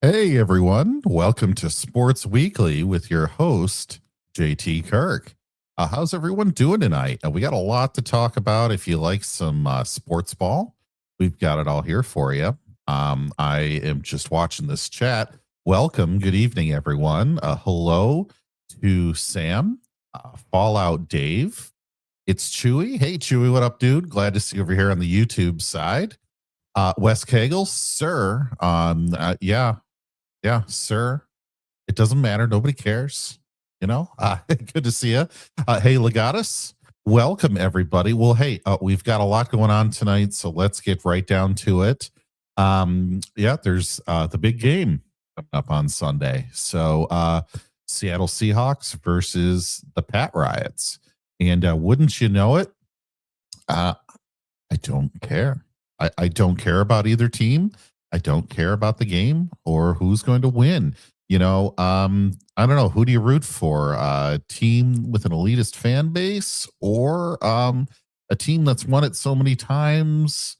Hey everyone, welcome to Sports Weekly with your host, JT Kirk. How's everyone doing tonight? We got a lot to talk about. If you like some sports ball, we've got it all here for you. I am just watching this chat. Welcome, good evening, everyone. Hello to Sam, Fallout Dave. It's Chewy. Hey, Chewy, what up, dude? Glad to see you over here on the YouTube side. Wes Kegel, sir. Yeah, sir. It doesn't matter. Nobody cares. Good to see you. Hey, Legatus. Welcome, everybody. Well, hey, we've got a lot going on tonight, so let's get right down to it. There's the big game coming up on Sunday. So, Seattle Seahawks versus the Pat Riots. And wouldn't you know it? I don't care. I don't care about either team. I don't care about the game or who's going to win. I don't know. Who do you root for? A team with an elitist fan base or a team that's won it so many times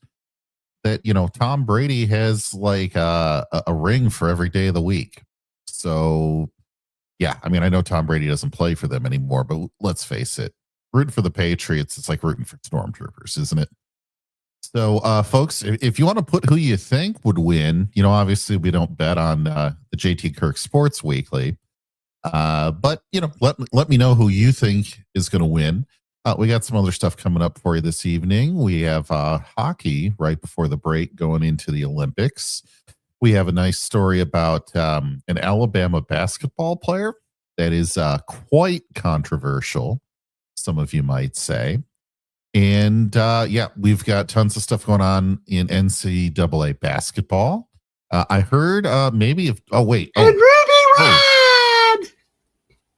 that, Tom Brady has like a ring for every day of the week. So, yeah, I mean, I know Tom Brady doesn't play for them anymore, but let's face it, rooting for the Patriots, it's like rooting for stormtroopers, isn't it? So, folks, if you want to put who you think would win, obviously we don't bet on the JT Kirk Sports Weekly, but let me know who you think is going to win. We got some other stuff coming up for you this evening. We have hockey right before the break going into the Olympics. We have a nice story about an Alabama basketball player that is quite controversial, some of you might say. And we've got tons of stuff going on in NCAA basketball. I heard maybe if and Ruby Red.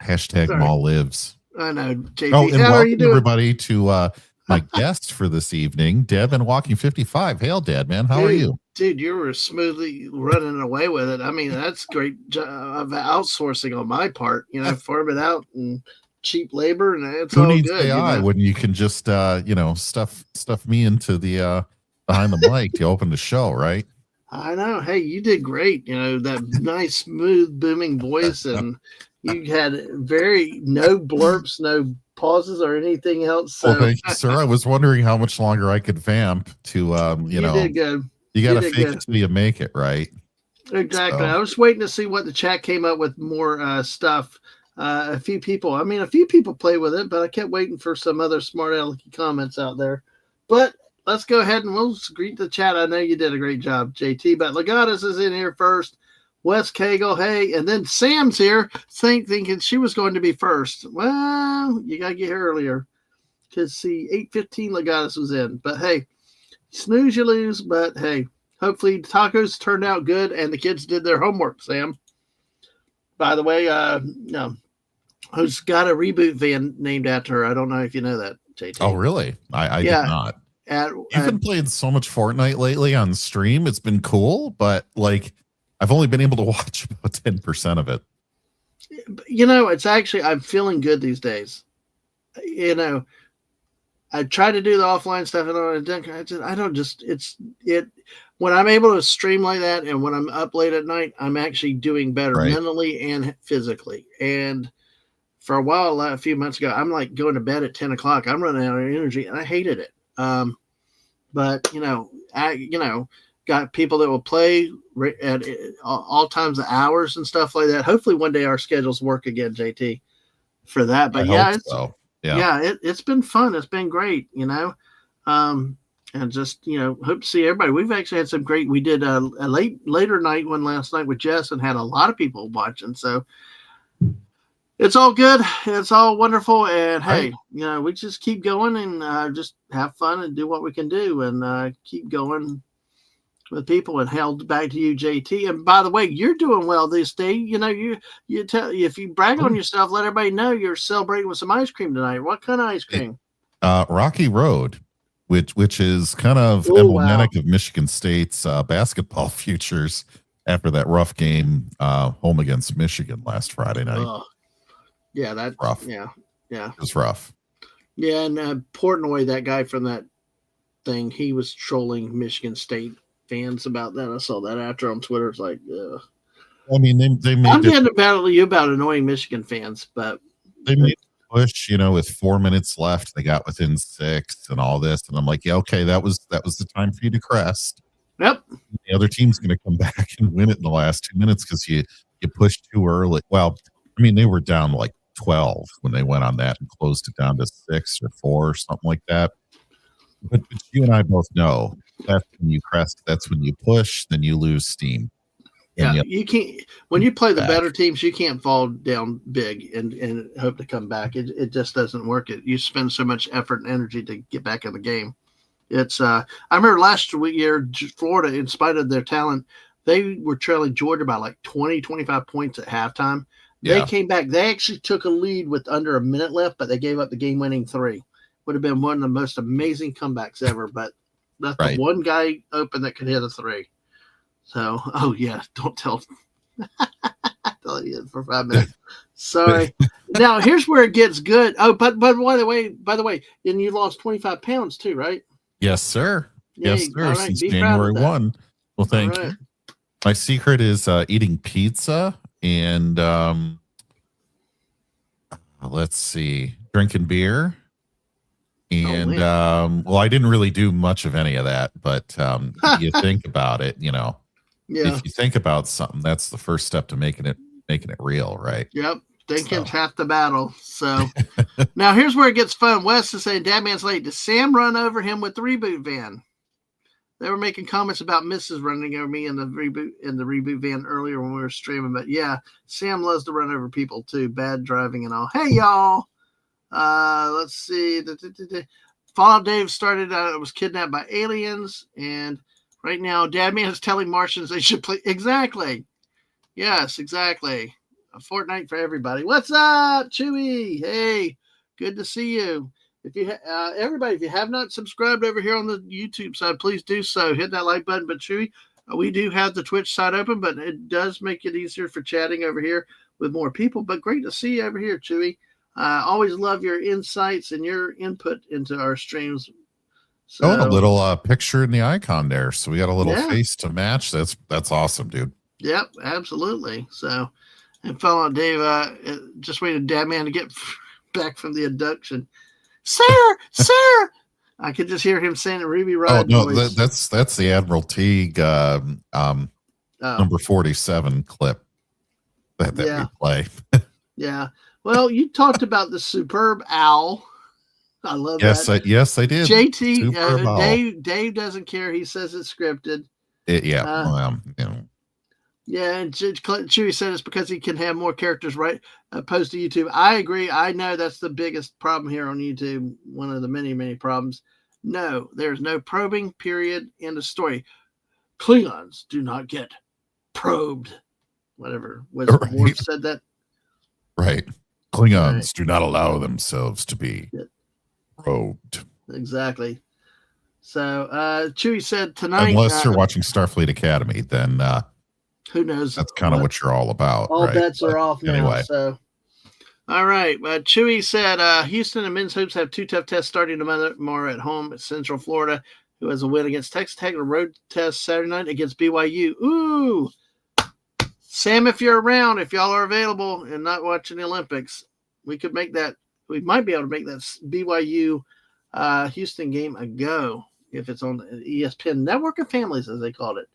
Hashtag Sorry. Mall lives. I know, JT. Oh, and How are welcome you doing? everybody to my guest for this evening, Dadman Walking 55. Hail, Dadman. How are you? Dude, you were smoothly running away with it. I mean, that's great job of outsourcing on my part, farm it out and cheap labor, and it's Who all needs good. AI when you can just stuff me into the behind the mic to open the show, right? I know. Hey, you did great. That nice, smooth, booming voice, and you had no blurps, no pauses, or anything else. So, well, thank you, sir. I was wondering how much longer I could vamp to, you did good. You got to fake it till you make it, right? Exactly. So. I was waiting to see what the chat came up with more stuff. A few people play with it, but I kept waiting for some other smart alecky comments out there. But let's go ahead and we'll greet the chat. I know you did a great job, JT. But Legatus is in here first. Wes Kegel, hey, and then Sam's here, thinking she was going to be first. Well, you gotta get here earlier. Because see, 8:15 Legatus was in. But hey, snooze you lose, but hey, hopefully tacos turned out good and the kids did their homework, Sam. By the way, who's got a reboot van named after her. I don't know if you know that, JT. Oh, really? I did not. You've been playing so much Fortnite lately on stream. It's been cool, but like I've only been able to watch about 10% of it. It's actually, I'm feeling good these days. I try to do the offline stuff, and when I'm able to stream like that and when I'm up late at night, I'm actually doing better mentally and physically. And for a while, a few months ago, I'm like going to bed at 10 o'clock. I'm running out of energy and I hated it. But I got people that will play at all times of hours and stuff like that. Hopefully one day our schedules work again, JT, for that. But it's been fun. It's been great, and just, hope to see everybody. We've actually had some great, we did a later night one last night with Jess and had a lot of people watching. So it's all good. It's all wonderful. And hey, we just keep going and just have fun and do what we can do and keep going with people. And held back to you, JT. And by the way, you're doing well this day. You tell, if you brag on yourself, let everybody know you're celebrating with some ice cream tonight. What kind of ice cream? Rocky Road, which is kind of emblematic of Michigan State's basketball futures after that rough game home against Michigan last Friday night. Yeah, that's rough. Yeah. It was rough. Yeah, and Portnoy, that guy from that thing, he was trolling Michigan State fans about that. I saw that after on Twitter. It's like, ugh. I mean, they made I'm getting to battle you about annoying Michigan fans, but they made a push, with 4 minutes left. They got within 6 and all this, and I'm like, yeah, okay, that was the time for you to crest. yep. The other team's going to come back and win it in the last 2 minutes because you pushed too early. Well, I mean, they were down like 12 when they went on that and closed it down to 6 or 4 or something like that. But you and I both know that's when you crest. That's when you push. Then you lose steam. Yeah, you can't. When you play the back. better teams, you can't fall down big and hope to come back. It just doesn't work. You spend so much effort and energy to get back in the game. It's I remember last year, Florida, in spite of their talent, they were trailing Georgia by like 20, 25 points at halftime. They came back. They actually took a lead with under a minute left, but they gave up the game-winning 3. Would have been one of the most amazing comebacks ever, but that's the one guy open that could hit a 3. So, oh yeah, don't tell. Tell you for 5 minutes. Sorry. Now here's where it gets good. Oh, but by the way, and you lost 25 pounds too, right? Yes, sir. Yeah, yes, sir. Right. Since January 1. Well, thank you. My secret is eating pizza and let's see, drinking beer. And well, I didn't really do much of any of that, but you think about it, if you think about something, that's the first step to making it real, right? Yep. Thinking's half the battle. So now here's where it gets fun. Wes is saying, Dadman's late. Did Sam run over him with the reboot van? They were making comments about Mrs. running over me in the reboot van earlier when we were streaming. But yeah, Sam loves to run over people too. Bad driving and all. Hey y'all. Let's see. Fallout Dave started out. It was kidnapped by aliens, and right now, Dadman is telling Martians they should play. Exactly. Yes, exactly. A Fortnite for everybody. What's up, Chewy? Hey, good to see you. If you everybody, if you have not subscribed over here on the YouTube side, please do so. Hit that like button. But Chewy, we do have the Twitch side open, but it does make it easier for chatting over here with more people. But great to see you over here, Chewy. I always love your insights and your input into our streams. So, and a little picture in the icon there. So we got a little face to match. That's awesome, dude. Yep, absolutely. So, and Fallout Dave just waited Dadman to get back from the abduction. Sir, sir. I could just hear him saying a Ruby Rod. Oh no, that's the Admiral Teague number 47 clip that we play. Yeah. Well, you talked about the superb owl. I love that. Yes, I did. JT, Dave doesn't care. He says it's scripted. Yeah, yeah, and Chewy said it's because he can have more characters post to YouTube. I agree. I know that's the biggest problem here on YouTube. One of the many, many problems. No, there's no probing, period, end of story. Klingons do not get probed. Whatever. Worf said that? Right. Klingons do not allow themselves to be probed. Exactly. So Chewy said tonight, unless you're watching Starfleet Academy, then who knows? That's kind of what you're all about. All bets are off now. Anyway. So, all right. Chewy said Houston and men's hoops have 2 tough tests starting tomorrow at home at Central Florida, who has a win against Texas Tech, a road test Saturday night against BYU. Ooh. Sam, if you're around, if y'all are available and not watching the Olympics, we could make that. We might be able to make that BYU Houston game a go if it's on the ESPN Network of Families, as they called it.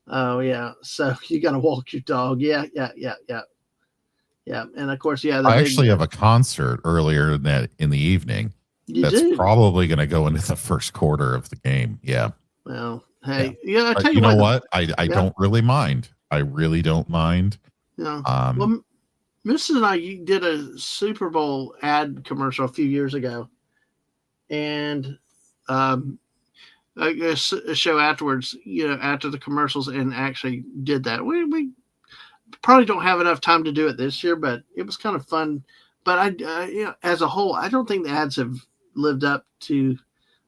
Oh yeah, so you got to walk your dog. Yeah. And of course, I actually have a concert earlier in the evening. That's probably going to go into the first quarter of the game. Yeah. Well, hey, I tell you know what? I don't really mind. I really don't mind. Yeah. Well, Mrs. and I did a Super Bowl ad commercial a few years ago, and a show afterwards, after the commercials, and actually did that. We probably don't have enough time to do it this year, but it was kind of fun. But as a whole, I don't think the ads have lived up to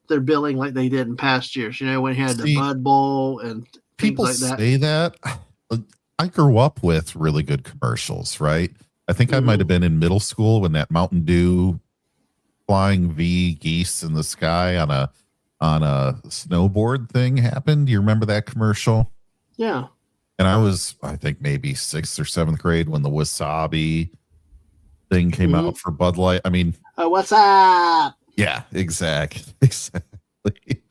their billing like they did in past years. When you had the Bud Bowl and people things like that. Say that. I grew up with really good commercials, right? I think I might have been in middle school when that Mountain Dew flying V geese in the sky on a snowboard thing happened. Do you remember that commercial? Yeah. And I think maybe 6th or 7th grade when the wasabi thing came Mm-hmm. out for Bud Light. I mean, What's up? yeah, exactly. Exactly.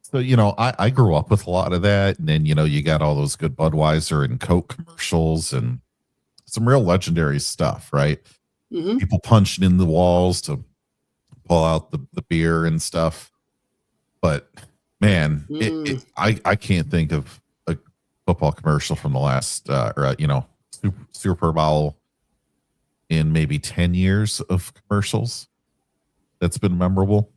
So, I grew up with a lot of that. And then, you got all those good Budweiser and Coke commercials and some real legendary stuff, right? Mm-hmm. People punching in the walls to pull out the beer and stuff. But man, I can't think of a football commercial from the last, Super Bowl in maybe 10 years of commercials that's been memorable.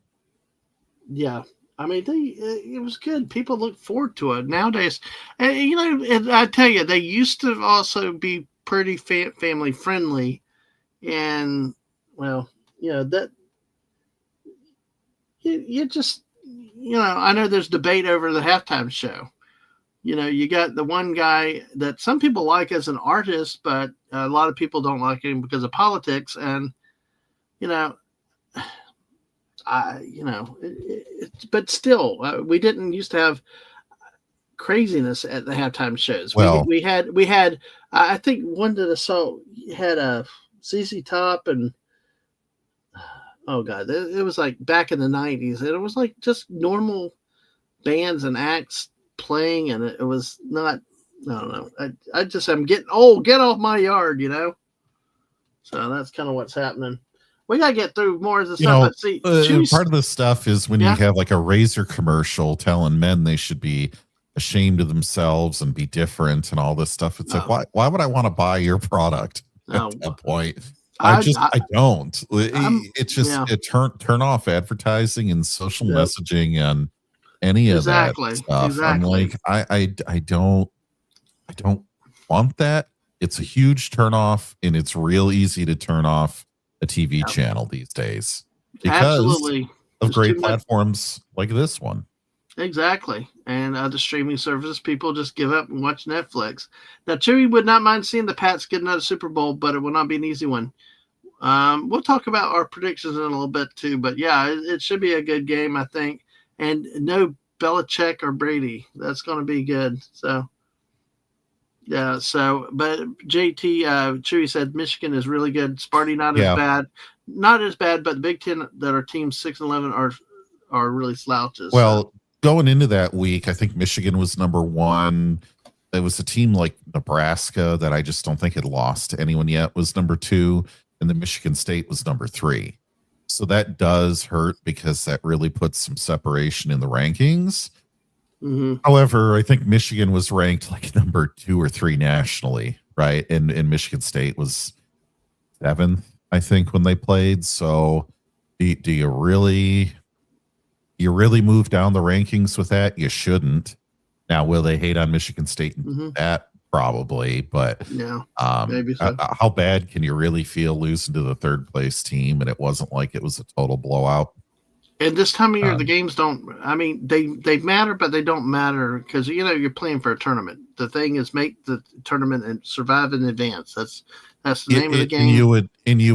Yeah. I mean, it was good. People look forward to it nowadays. And I tell you, they used to also be pretty family friendly. And, well, that you just, I know there's debate over the halftime show. You got the one guy that some people like as an artist, but a lot of people don't like him because of politics. And, you know, but still, we didn't used to have craziness at the halftime shows. Well, We had I think one that I saw had a ZZ Top and oh god, it was like back in the 90s, and it was like just normal bands and acts playing, and it was not. I don't know. I'm getting old. Get off my yard, So that's kind of what's happening. We gotta get through more of the stuff. But see, part of the stuff is when you have like a razor commercial telling men they should be ashamed of themselves and be different and all this stuff. It's like, why would I want to buy your product at that point? I don't. It's just turn off advertising and social messaging and any of that stuff. Exactly. I'm like, I don't want that. It's a huge turn off, and it's real easy to turn off a TV channel these days because of great platforms like this one. Exactly. And other streaming services, people just give up and watch Netflix. Now, Chewy would not mind seeing the Pats get another Super Bowl, but it will not be an easy one. We'll talk about our predictions in a little bit too, but yeah, it should be a good game, I think. And no Belichick or Brady. That's going to be good. So, yeah. So, but JT Chewy said Michigan is really good. Sparty not as bad, but the Big Ten that are teams 6-11 are really slouches. Well, going into that week, I think Michigan was number 1. It was a team like Nebraska that I just don't think had lost to anyone yet was number 2. And the Michigan State was number 3. So that does hurt because that really puts some separation in the rankings. Mm-hmm. However, I think Michigan was ranked like number 2 or 3 nationally, right? And Michigan State was 7th, I think, when they played. So do you really move down the rankings with that? You shouldn't. Now, will they hate on Michigan State and that? Probably, but maybe so. How bad can you really feel losing to the 3rd place team? And it wasn't like it was a total blowout. And this time of year, the games don't. I mean, they matter, but they don't matter because you're playing for a tournament. The thing is, make the tournament and survive in advance. That's the name of the game. You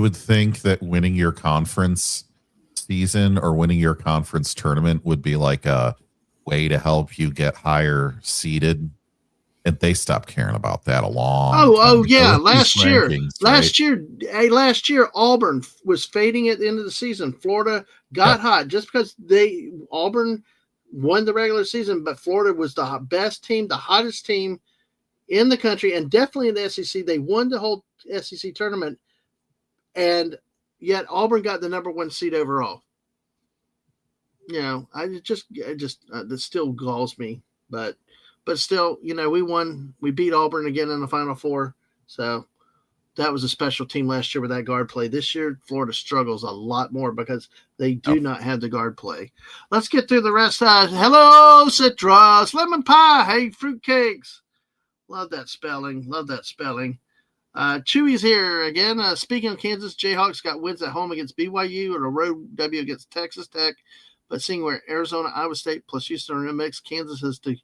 would think that winning your conference season or winning your conference tournament would be like a way to help you get higher seeded. And they stopped caring about that a long time yeah. ago. Last year, Auburn was fading at the end of the season. Florida got hot just because Auburn won the regular season, but Florida was the best team, the hottest team in the country, and definitely in the SEC. They won the whole SEC tournament, and yet Auburn got the number 1 seed overall. That still galls me, but still, we won. We beat Auburn again in the Final Four. So that was a special team last year with that guard play. This year, Florida struggles a lot more because they do not have the guard play. Let's get through the rest. Hello, citrus, lemon pie. Hey, fruitcakes. Love that spelling. Chewy's here again. Speaking of Kansas, Jayhawks got wins at home against BYU and a road W against Texas Tech. But seeing where Arizona, Iowa State plus Houston are in the mix, Kansas has to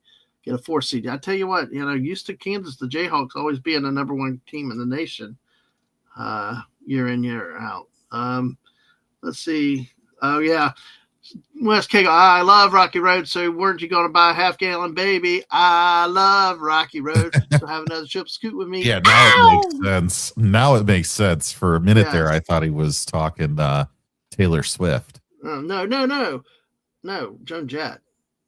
get a 4 seed. I tell you what, used to Kansas, the Jayhawks always being the number 1 team in the nation, year in, year out. Let's see. Oh yeah. West Kegel, I love Rocky Road. So weren't you going to buy a half-gallon baby? I love Rocky Road. So have another chip scoot with me. Yeah, now it makes sense. Now it makes sense. For a minute there, I thought he was talking Taylor Swift. No, Joan Jett.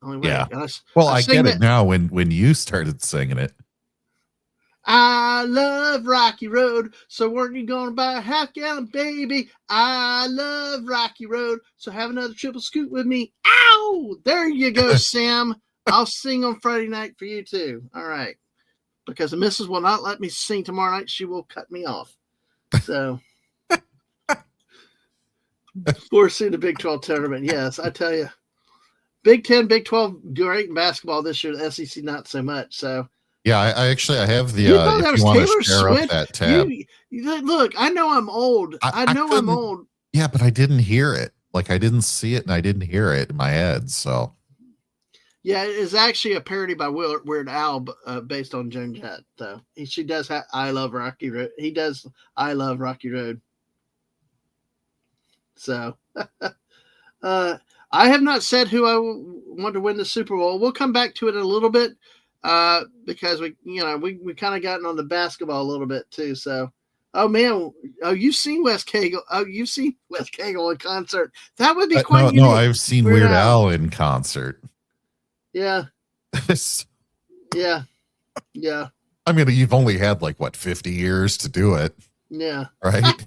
Only way. Yeah. I get it now when you started singing it. I love Rocky Road, so weren't you going to buy a half-gallon baby? I love Rocky Road, so have another triple scoot with me. Ow! There you go, Sam. I'll sing on Friday night for you too. All right. Because the missus will not let me sing tomorrow night. She will cut me off. So, forcing the Big 12 tournament. Yes, I tell you. Big 10, Big 12, great in basketball this year. The SEC, not so much. So, yeah, I have the. If you want to share up that tab, look, I know I'm old. I know I'm old. Yeah, but I didn't hear it. Like I didn't see it, and I didn't hear it in my head. So, yeah, it is actually a parody by Weird Al, based on Joan Jett. So she does have "I Love Rocky Road." He does "I Love Rocky Road." So, I have not said who I want to win the Super Bowl. We'll come back to it in a little bit. Because we kind of gotten on the basketball a little bit too. So, you've seen Wes Kegel. Oh, you've seen Wes Kegel in concert. That would be quite unique. No, I've seen Weird Al in concert. Yeah. Yeah. I mean, you've only had 50 years to do it. Yeah. Right.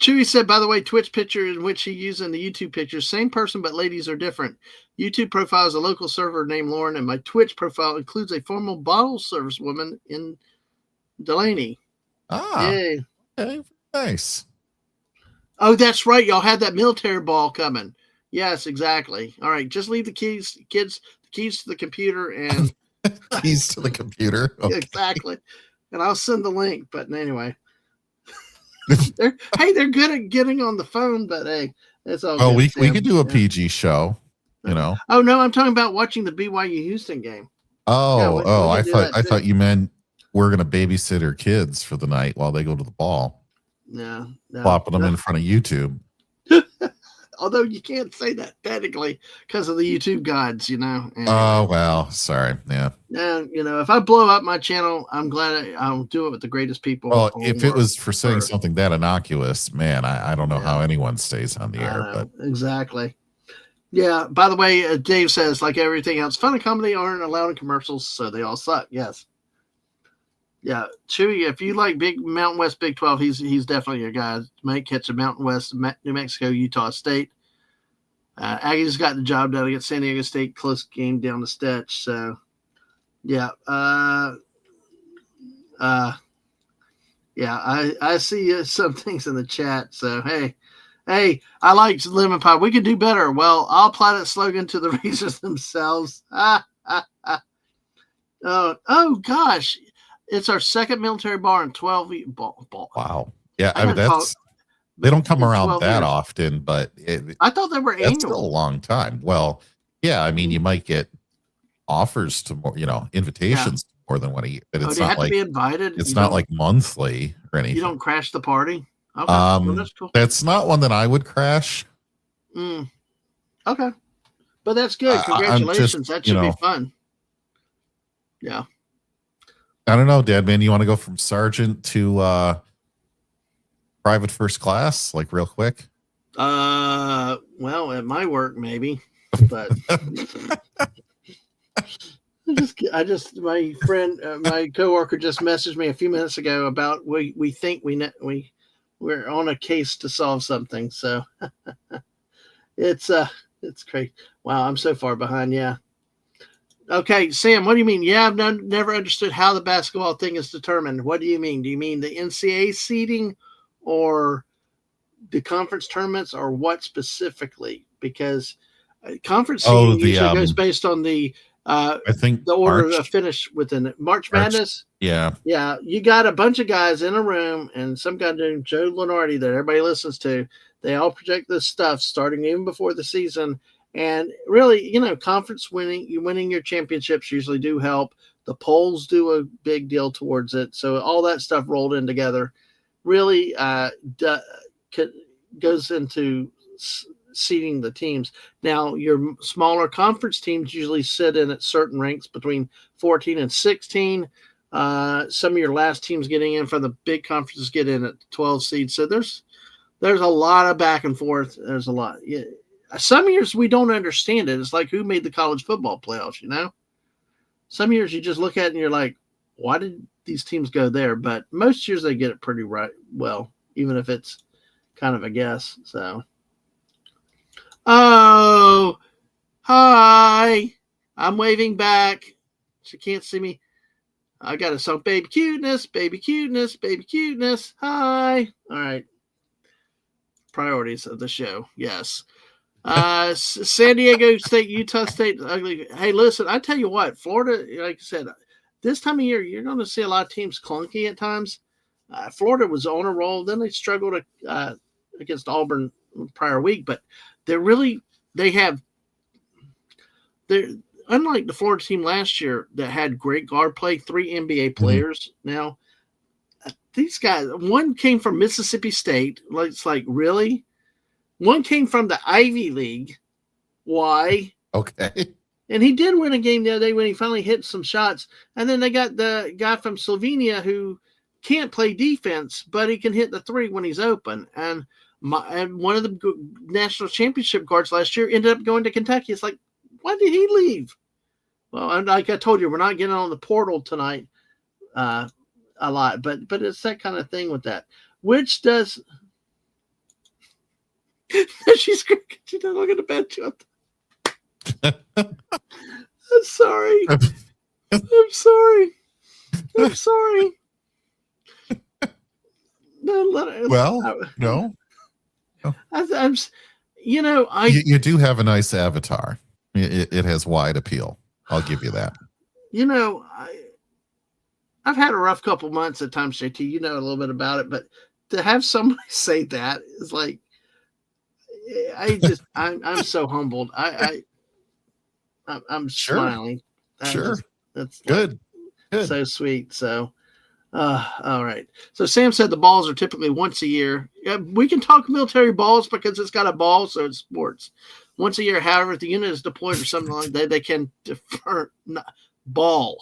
Chewy said, by the way, Twitch picture in which he used in the YouTube picture, same person, but ladies are different. YouTube profile is a local server named Lauren, and my Twitch profile includes a formal bottle service woman in Delaney. Ah, yay. Okay, nice. Oh, that's right. Y'all had that military ball coming. Yes, exactly. All right, just leave the keys to the computer and keys to the computer. Okay. Exactly. And I'll send the link. But anyway. They're good at getting on the phone, but hey, it's all good. We could do a PG show, you know. Oh no, I'm talking about watching the BYU Houston game. I thought you meant we're gonna babysit her kids for the night while they go to the ball. No. Plopping them in front of YouTube. Although you can't say that technically because of the YouTube gods, you know. Oh, well, sorry. Yeah. And, if I blow up my channel, I'm glad I'll do it with the greatest people. Well, if it was for saying something that innocuous, man, I don't know how anyone stays on the air. But exactly. Yeah. By the way, Dave says, like everything else, fun and comedy aren't allowed in commercials, so they all suck. Yes. Yeah, Chewy, if you like Big Mountain West Big 12, he's definitely your guy. Might catch a Mountain West, New Mexico, Utah State. Aggies got the job done against San Diego State, close game down the stretch. So, yeah. I see some things in the chat. So, hey, I like lemon pie. We could do better. Well, I'll apply that slogan to the Razors themselves. Oh, gosh. It's our second military bar in 12 ball. Wow. Yeah, I mean, they don't come around that often, but I thought they were annual. That's still a long time. Well, yeah, I mean, you might get offers to more, invitations to more than one a year, but it's not like to be invited. It's not like monthly or anything. You don't crash the party. Okay, that's cool. That's not one that I would crash. Okay, but that's good. Congratulations. That should be fun. Yeah. I don't know, Dadman. You want to go from sergeant to private first class, like real quick? Well, at my work, maybe, but my friend, my coworker just messaged me a few minutes ago about we think we're on a case to solve something. So it's crazy. Wow, I'm so far behind. Yeah. Okay, Sam, what do you mean? Yeah, I've never understood how the basketball thing is determined. What do you mean? Do you mean the NCAA seeding or the conference tournaments or what specifically? Because conference seeding usually goes based on the I think the order of finish within it. March Madness. Yeah. Yeah, you got a bunch of guys in a room and some guy named Joe Lenardi that everybody listens to. They all project this stuff starting even before the season. And really, conference winning your championships usually do help. The polls do a big deal towards it. So all that stuff rolled in together really goes into seeding the teams. Now, your smaller conference teams usually sit in at certain ranks between 14 and 16. Some of your last teams getting in from the big conferences get in at 12 seeds. So there's a lot of back and forth. There's a lot. Yeah. Some years we don't understand it. It's like who made the college football playoffs, you know? Some years you just look at it and you're like, why did these teams go there? But most years they get it pretty right well, even if it's kind of a guess. So, oh, hi. I'm waving back. She can't see me. I got a song, baby cuteness, baby cuteness, baby cuteness. Hi. All right. Priorities of the show. Yes. San Diego State, Utah State, ugly. Hey, listen, I tell you what, Florida, like I said, this time of year, you're going to see a lot of teams clunky at times. Florida was on a roll. Then they struggled against Auburn prior week, but they're unlike the Florida team last year that had great guard play, 3 NBA players. Now, these guys, one came from Mississippi State. It's like, really? One came from the Ivy League. Why? Okay. And he did win a game the other day when he finally hit some shots. And then they got the guy from Slovenia who can't play defense, but he can hit the 3 when he's open. And one of the national championship guards last year ended up going to Kentucky. It's like, why did he leave? Well, like I told you, we're not getting on the portal tonight a lot, but it's that kind of thing with that. Which does... She's not looking at bed. I'm sorry. I'm sorry. I'm sorry. Well, no. I'm. You do have a nice avatar. It has wide appeal. I'll give you that. I've had a rough couple months at times, JT. You know a little bit about it, but to have somebody say that is like. I'm so humbled. I'm sure. Smiling. Sure. That's good. Good. So sweet. So, all right. So Sam said the balls are typically once a year. Yeah, we can talk military balls because it's got a ball, so it's sports. Once a year, however, if the unit is deployed or something like that, they can defer ball.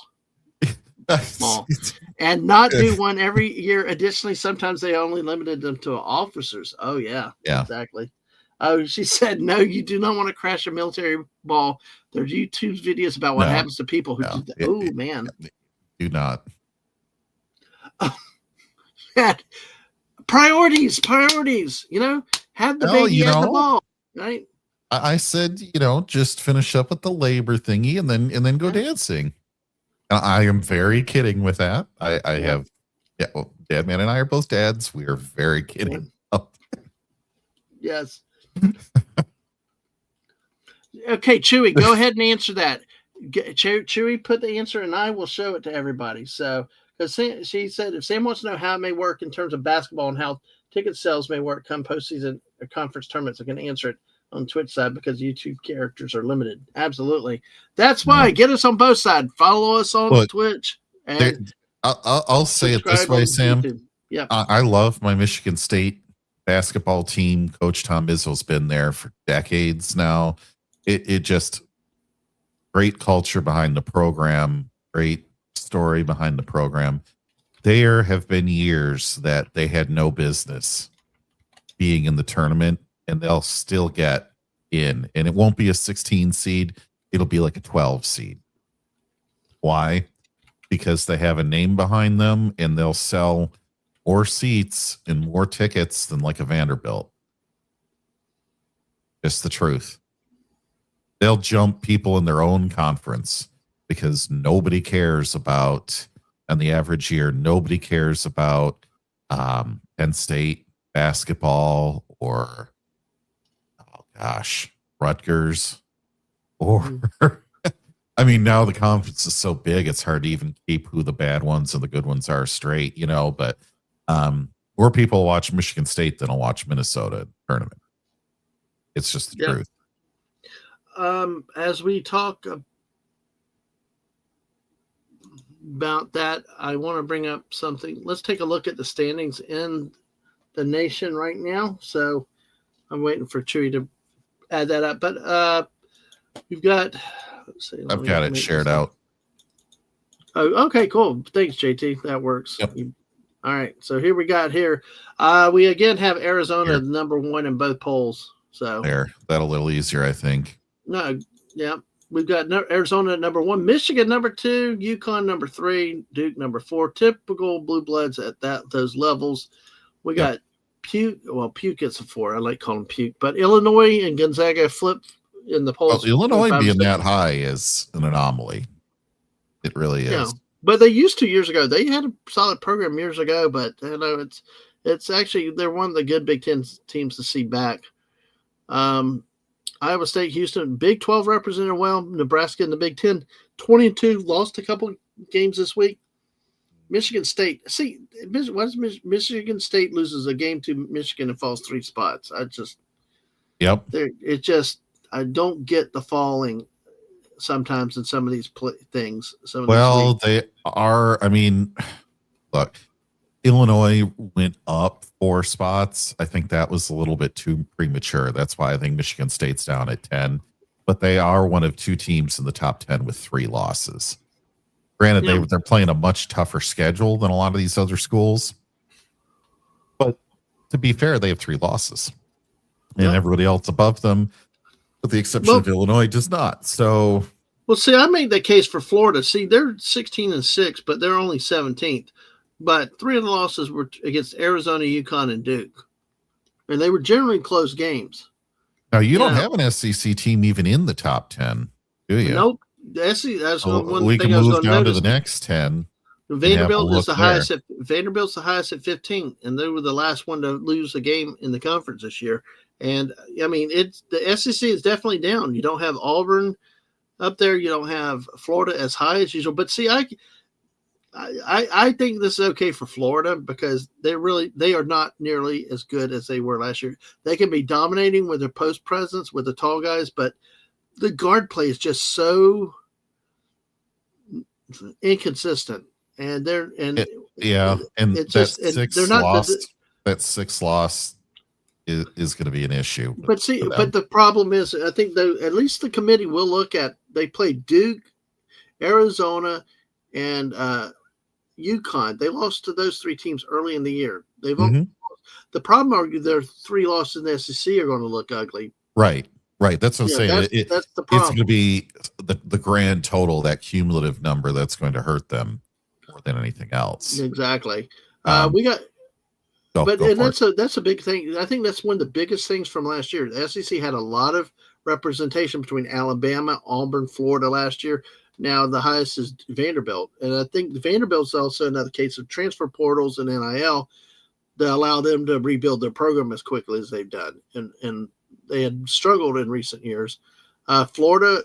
And not do one every year. Additionally, sometimes they only limited them to officers. Oh, yeah. Exactly. Oh, she said, no, you do not want to crash a military ball. There's YouTube videos about what happens to people who do that. Oh, man. Do not. Oh, man. Priorities. Have the baby and the ball, right? I said, just finish up with the labor thingy and then go dancing. I am very kidding with that. I have, Dadman and I are both dads. We are very kidding. Yes. Okay, Chewy, go ahead and answer that. Chewy, put the answer and I will show it to everybody. So, because she said if Sam wants to know how it may work in terms of basketball and how ticket sales may work come postseason or conference tournaments, I can answer it on Twitch side because YouTube characters are limited. Absolutely. That's why. Get us on both sides. Follow us on Twitch. And I'll say it this way, Sam. Yeah. I love my Michigan State basketball team. Coach Tom Izzo's been there for decades now. It just great culture behind the program, great story behind the program. There have been years that they had no business being in the tournament, and they'll still get in. And it won't be a 16 seed. It'll be like a 12 seed. Why? Because they have a name behind them, and they'll sell more seats and more tickets than like a Vanderbilt. Just the truth. They'll jump people in their own conference because nobody cares about, on the average year, nobody cares about Penn State basketball or, Rutgers. Or, I mean, now the conference is so big, it's hard to even keep who the bad ones and the good ones are straight, but more people watch Michigan State than will watch Minnesota tournament. It's just the truth. As we talk about that, I want to bring up something. Let's take a look at the standings in the nation right now. So I'm waiting for Chewy to add that up. But we've got. Let's see. I've got it shared out. Oh, okay, cool. Thanks, JT. That works. Yep. All right. So here we got here. We again have Arizona number 1 in both polls. So there, that a little easier, I think. No, yeah. We've got Arizona at number 1, Michigan number 2, UConn number 3, Duke number 4. Typical blue bloods at those levels. We got Puke. Well, Puke gets a 4. I like calling Puke, but Illinois and Gonzaga flip in the polls. Well, Illinois being that high is an anomaly. It really is. Yeah, but they used to years ago. They had a solid program years ago, but it's actually they're one of the good Big Ten teams to see back. Iowa State, Houston, Big 12 represented well. Nebraska in the Big 10, 22, lost a couple games this week. Michigan State, Michigan State loses a game to Michigan and falls 3 spots. I don't get the falling sometimes in some of these things. They are. I mean, look, Illinois went up 4 spots. I think that was a little bit too premature. That's why I think Michigan State's down at 10. But they are one of 2 teams in the top 10 with 3 losses. Granted, they're playing a much tougher schedule than a lot of these other schools. But to be fair, they have 3 losses. And everybody else above them, with the exception of Illinois, does not. So, see, I made the case for Florida. See, they're 16-6, but they're only 17th. But 3 of the losses were against Arizona, UConn, and Duke. And they were generally close games. Now, you don't have an SEC team even in the top 10, do you? Nope. The SEC, that's one we thing can I was move going to down notice. to the next 10. Vanderbilt is the highest. Vanderbilt's the highest at 15, and they were the last one to lose a game in the conference this year. And I mean, the SEC is definitely down. You don't have Auburn up there. You don't have Florida as high as usual. But see, I think this is okay for Florida because they are not nearly as good as they were last year. They can be dominating with their post presence with the tall guys, but the guard play is just so inconsistent. And they're that sixth loss is going to be an issue. But the problem is, I think at least the committee will look at. They played Duke, Arizona, and UConn. They lost to those 3 teams early in the year. The problem are their 3 losses in the SEC are going to look ugly. Right. That's what I'm saying. That's the problem. It's going to be the grand total, that cumulative number, that's going to hurt them more than anything else. Exactly. We got. That's a big thing. I think that's one of the biggest things from last year. The SEC had a lot of representation between Alabama, Auburn, Florida last year. Now the highest is Vanderbilt. And I think Vanderbilt's also another case of transfer portals and NIL that allow them to rebuild their program as quickly as they've done. And they had struggled in recent years. Florida,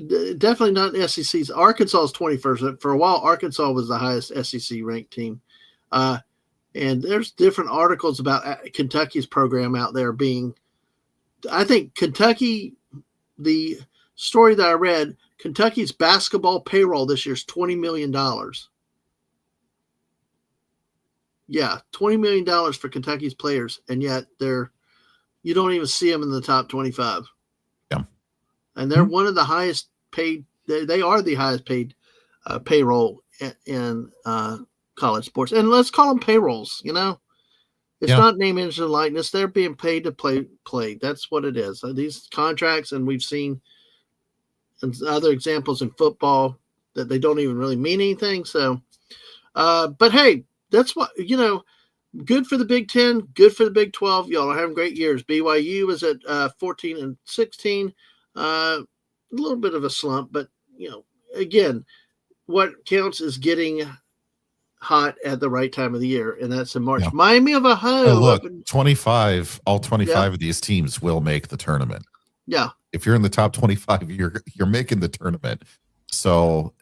definitely not the SEC's. Arkansas is 21st. For a while, Arkansas was the highest SEC ranked team. And there's different articles about Kentucky's program out there being, I think Kentucky, the story that I read, Kentucky's basketball payroll this year is $20 million. Yeah, $20 million for Kentucky's players, and yet you don't even see them in the top 25. Yeah, and they're one of the highest paid. They are the highest paid payroll in college sports, and let's call them payrolls. It's not name, image, and likeness. They're being paid to play. That's what it is. These contracts, and we've seen other examples in football that they don't even really mean anything. So, but hey. That's what, good for the Big 10, good for the Big 12. Y'all are having great years. BYU is at 14-16. A little bit of a slump, but, again, what counts is getting hot at the right time of the year, and that's in March. Yeah. Miami of Ohio. Look, all 25 of these teams will make the tournament. Yeah. If you're in the top 25, you're making the tournament. So,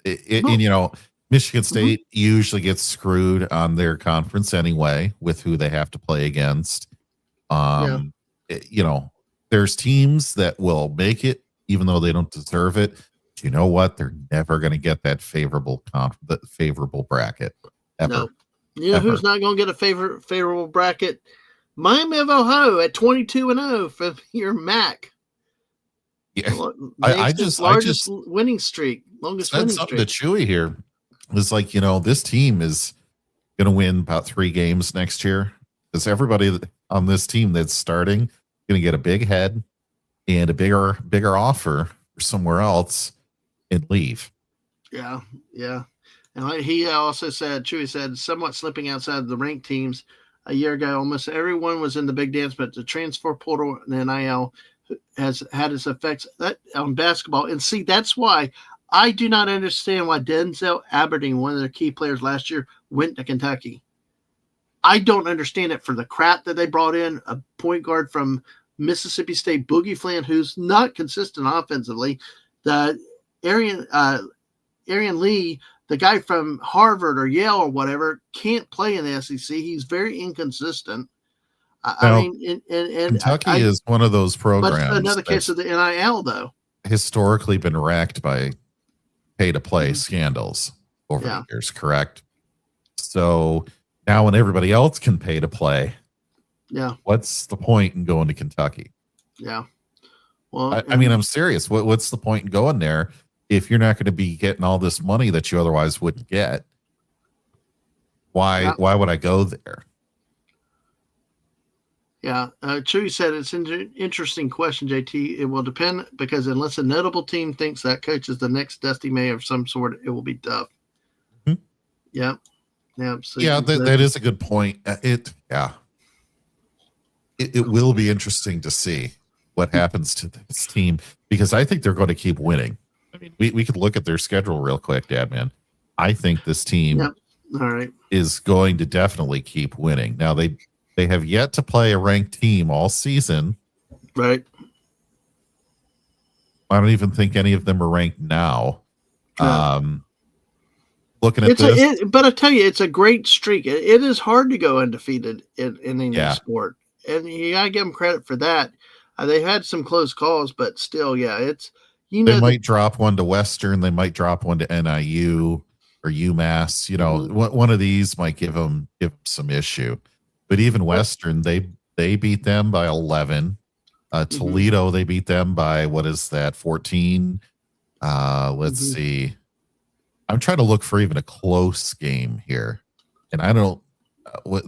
Michigan State usually gets screwed on their conference anyway with who they have to play against. There's teams that will make it even though they don't deserve it. But you know what? They're never going to get that favorable bracket ever. No. Who's not going to get a favorable bracket? Miami of Ohio at 22-0 for your MAC. Yeah, I largest just winning streak, longest said winning something streak. to Chewy here. It's like, this team is going to win about 3 games next year because everybody on this team that's starting going to get a big head and a bigger offer somewhere else and leave. Yeah. And he also said, Chewy said, somewhat slipping outside the ranked teams a year ago. Almost everyone was in the big dance, but the transfer portal and NIL has had its effects on basketball. And see, that's why I do not understand why Denzel Aberdeen, one of their key players last year, went to Kentucky. I don't understand it for the crap that they brought in, a point guard from Mississippi State, Boogie Flan, who's not consistent offensively. The Arian Lee, the guy from Harvard or Yale or whatever, can't play in the SEC. He's very inconsistent. Kentucky is one of those programs. But another case of the NIL, though. Historically been racked by pay-to-play scandals over the years, correct? So now when everybody else can pay to play, what's the point in going to Kentucky? Yeah. Well, I mean, I'm serious. What's the point in going there if you're not going to be getting all this money that you otherwise wouldn't get? Why would I go there? Yeah, Chewy said it's an interesting question, JT. It will depend because unless a notable team thinks that coach is the next Dusty May of some sort, it will be tough. Mm-hmm. Yeah. So that is a good point. It will be interesting to see what happens to this team because I think they're going to keep winning. I mean, we could look at their schedule real quick, Dadman. I think this team is going to definitely keep winning. Now they have yet to play a ranked team all season. Right. I don't even think any of them are ranked now. Looking at this. But I tell you, it's a great streak. It is hard to go undefeated in any sport. And you got to give them credit for that. They had some close calls, but still, it's, they might drop one to Western. They might drop one to NIU or UMass. One of these might give them some issue. But even Western, they beat them by 11. Toledo, they beat them by, 14? Let's see. I'm trying to look for even a close game here. And I don't,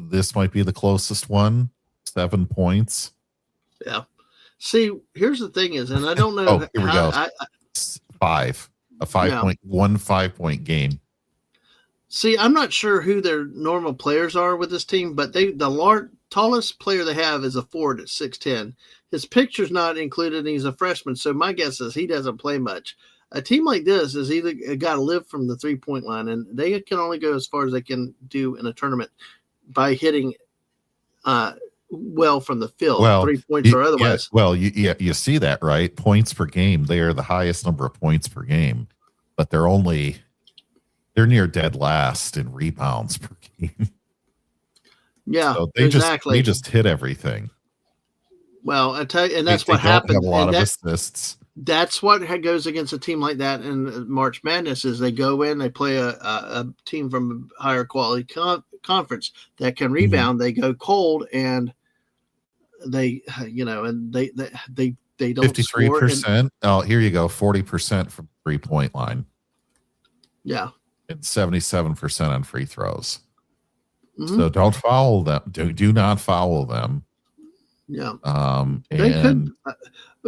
this might be the closest one. 7 points. Yeah. See, here's the thing is, and I don't know. Oh, here we go. 5. A 5-point game. See, I'm not sure who their normal players are with this team, but the tallest player they have is a forward at 6'10". His picture's not included, and he's a freshman, so my guess is he doesn't play much. A team like this is either got to live from the 3-point line, and they can only go as far as they can do in a tournament by hitting well from the field, 3 points or otherwise. You see that, right? Points per game. They are the highest number of points per game, but they're near dead last in rebounds per game. Yeah, so they just hit everything. Well, I tell you, and that's what happened. Have a lot of assists. That's what goes against a team like that in March Madness is they go in, they play a team from a higher quality conference that can rebound. They go cold and they don't 53%. Oh, here you go. 40% from 3-point line. Yeah. And 77% on free throws. So don't foul them. Do not foul them. Yeah. They could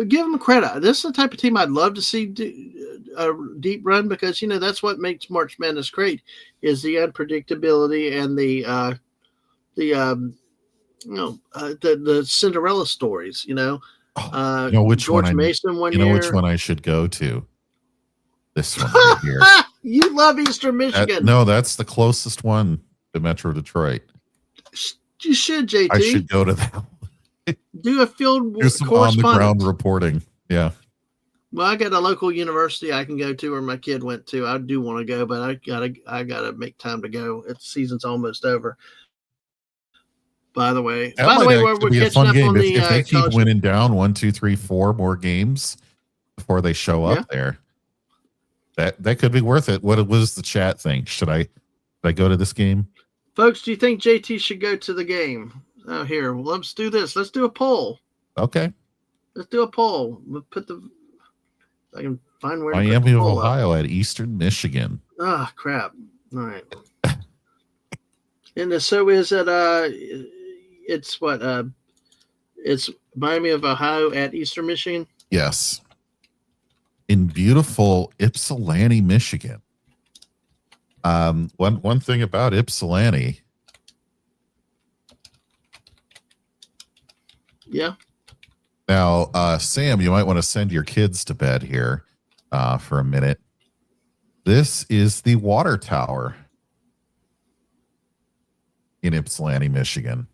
give them credit. This is the type of team I'd love to see do a deep run because that's what makes March Madness great is the unpredictability and the Cinderella stories. Which George one Mason one year. Which one I should go to? This one right here. You love Eastern Michigan. That's the closest one to Metro Detroit. You should, JT. I should go to that one. Do a field do some on the ground reporting. Yeah. Well, I got a local university I can go to where my kid went to. I do want to go, but I gotta make time to go. The season's almost over. By the way, we're catching up on if they keep winning down 1, 2, 3, 4 more games before they show up there, that could be worth it. What was the chat think? Should I go to this game? Folks, do you think JT should go to the game? Oh, here. Well, let's do this. Let's do a poll. Okay. Let's do a poll. We'll put the. I can find where to Miami put the of poll Ohio up. at Eastern Michigan. Ah, crap. All right. And so is it? It's what? It's Miami of Ohio at Eastern Michigan. Yes. In beautiful Ypsilanti, Michigan. One thing about Ypsilanti. Yeah. Now, Sam, you might want to send your kids to bed here for a minute. This is the water tower in Ypsilanti, Michigan.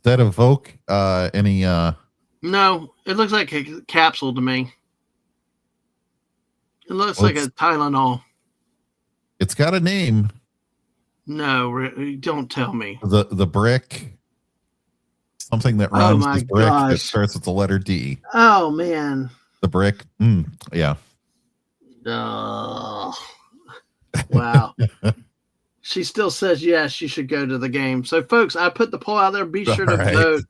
Does that evoke any? No, it looks like a capsule to me. It looks like a Tylenol. It's got a name. No, don't tell me. The brick. Something that runs this brick that starts with the letter D. Oh man. The brick. Yeah. Oh. Wow. She still says yes, you should go to the game. So folks, I put the poll out there. Be sure to vote.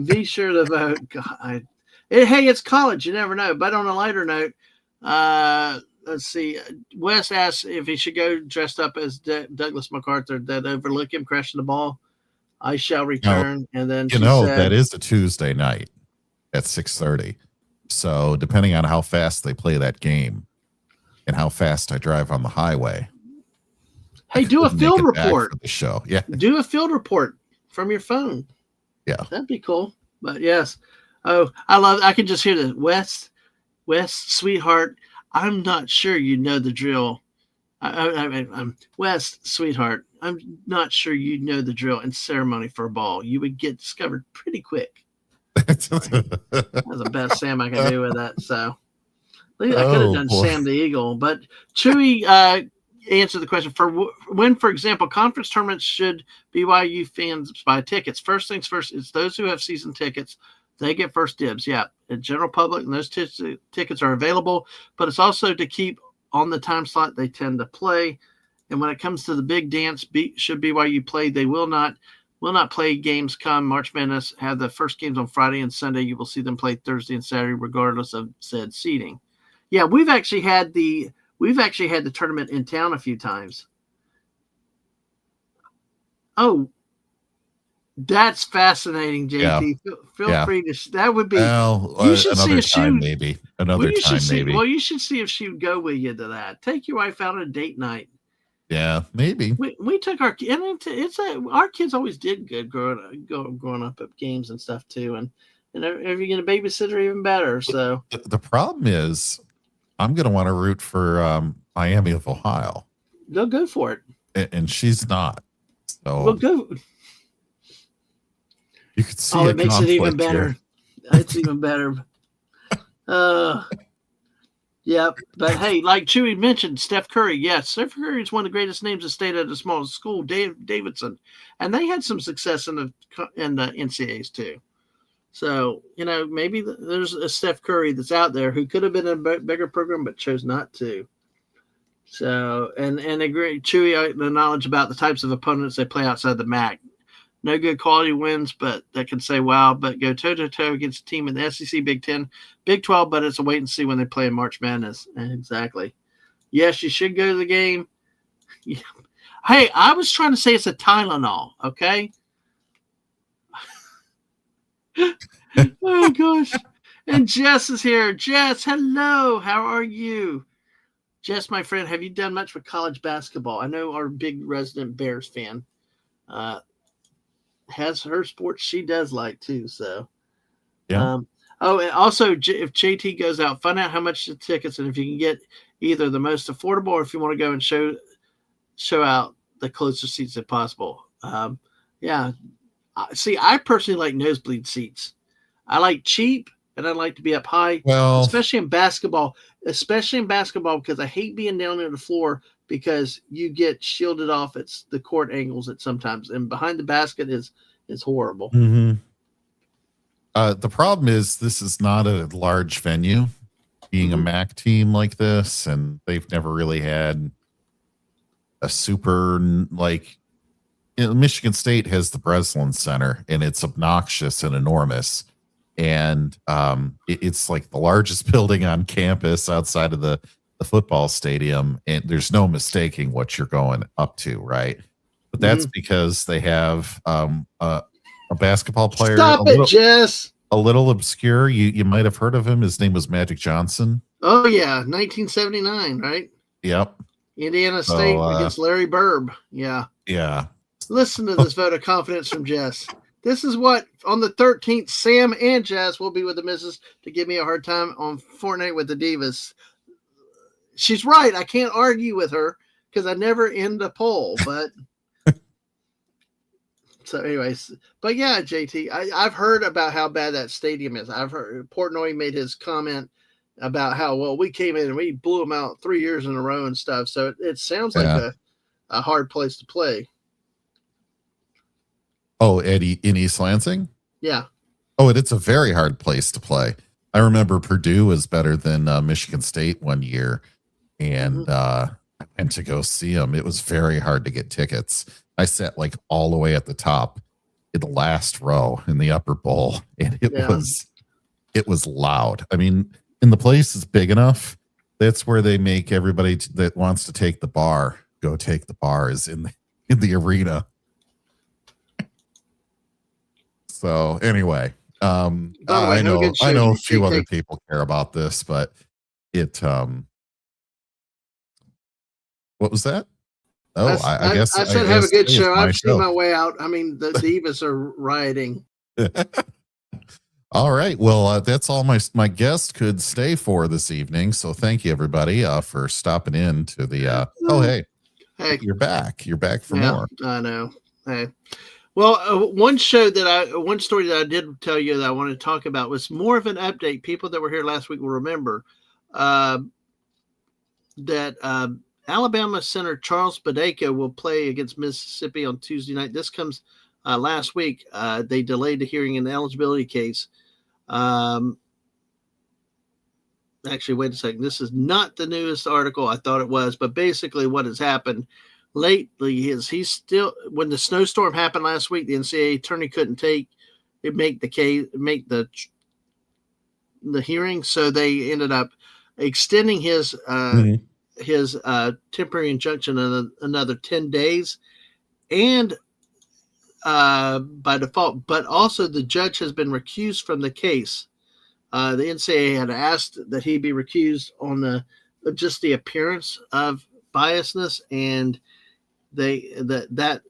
Be sure to vote. God. Hey, it's college. You never know. But on a lighter note, let's see. Wes asked if he should go dressed up as Douglas MacArthur that overlook him crashing the ball. I shall return. And then said, that is a Tuesday night at 6:30. So depending on how fast they play that game and how fast I drive on the highway. Hey, do a field report for the show. Yeah. Do a field report from your phone. Yeah. That'd be cool. But yes. Oh, I can just hear the West, sweetheart. I'm not sure you know the drill. I'm West, sweetheart. I'm not sure you know the drill and ceremony for a ball. You would get discovered pretty quick. That's the best Sam I can do with that. So I could have done Sam the Eagle, but Chewy answer the question for when, for example, conference tournaments should BYU fans buy tickets. First things first, it's those who have season tickets. They get first dibs. Yeah. The general public and those tickets are available, but it's also to keep on the time slot they tend to play. And when it comes to the big dance, should BYU play, they will not play games come March Madness. Have the first games on Friday and Sunday. You will see them play Thursday and Saturday, regardless of said seeding. Yeah, we've actually had the tournament in town a few times. Oh, that's fascinating, JT. Yeah. Feel free to. That would be. Well, you should see if she maybe another time. Maybe. Well, you should see if she would go with you to that. Take your wife out on a date night. Yeah, maybe. We took our our kids always did good growing up at games and stuff too, and if you get a babysitter, even better. So the problem is, I'm going to want to root for Miami of Ohio. Go for it. And she's not. So well, go. You could see. It makes it even better. It's even better. Yeah, but hey, like Chewy mentioned, Steph Curry. Yes, Steph Curry is one of the greatest names that stayed at a small school, Davidson, and they had some success in the NCAAs too. So maybe there's a Steph Curry that's out there who could have been in a bigger program but chose not to. So and agree, Chewy, the knowledge about the types of opponents they play outside the MAC. No good quality wins, but that can say wow, but go toe-to-toe against a team in the SEC, Big 10, Big 12, but it's a wait and see when they play in March Madness. Exactly. Yes, you should go to the game. Yeah. Hey, I was trying to say it's a Tylenol, okay? Oh, gosh. And Jess is here. Jess, hello. How are you? Jess, my friend, have you done much with college basketball? I know our big resident Bears fan has her sports she does like too. So, yeah. And also if JT goes out, find out how much the tickets and if you can get either the most affordable or if you want to go and show out the closest seats if possible. Yeah. See, I personally like nosebleed seats. I like cheap and I like to be up high, especially in basketball, because I hate being down on the floor because you get shielded off at the court angles at sometimes, and behind the basket is horrible. Mm-hmm. The problem is this is not a large venue, being a MAC team like this, and they've never really had a super like Michigan State has the Breslin Center, and it's obnoxious and enormous. And it's like the largest building on campus outside of the football stadium. And there's no mistaking what you're going up to, right? But that's because they have a basketball player, Stop it, Jess. A little obscure. You might have heard of him. His name was Magic Johnson. Oh, yeah. 1979, right? Yep. Indiana State against Larry Bird. Yeah. Yeah. Listen to this vote of confidence from Jess. This is what, on the 13th, Sam and Jess will be with the missus to give me a hard time on Fortnite with the Divas. She's right. I can't argue with her because I never end a poll. But so, anyways, but yeah, JT, I've heard about how bad that stadium is. I've heard Portnoy made his comment about how, well, we came in and we blew them out 3 years in a row and stuff. So it sounds like a hard place to play. Oh, Eddie in East Lansing? Yeah. Oh, it's a very hard place to play. I remember Purdue was better than Michigan State one year, and I went to go see them. It was very hard to get tickets. I sat like all the way at the top in the last row in the upper bowl, and it was loud. I mean, and the place is big enough. That's where they make everybody that wants to take the bar go take the bar is in the arena. So anyway, I know a few other people care about this, but what was that? Oh, I guess I said have a good show. I've seen my way out. I mean, the Divas are rioting. All right. Well, that's all my guest could stay for this evening. So thank you, everybody, for stopping in to the. Hey, you're back. You're back for more. I know. Hey. Well, one story that I did tell you that I wanted to talk about was more of an update. People that were here last week will remember that Alabama center Charles Badeka will play against Mississippi on Tuesday night. This comes last week. They delayed the hearing in the eligibility case. Actually, wait a second. This is not the newest article. I thought it was, but basically what has happened lately is he's still, when the snowstorm happened last week, the NCAA attorney couldn't make the hearing, so they ended up extending his temporary injunction another 10 days, and by default, but also the judge has been recused from the case. The NCAA had asked that he be recused on just the appearance of biasness, and that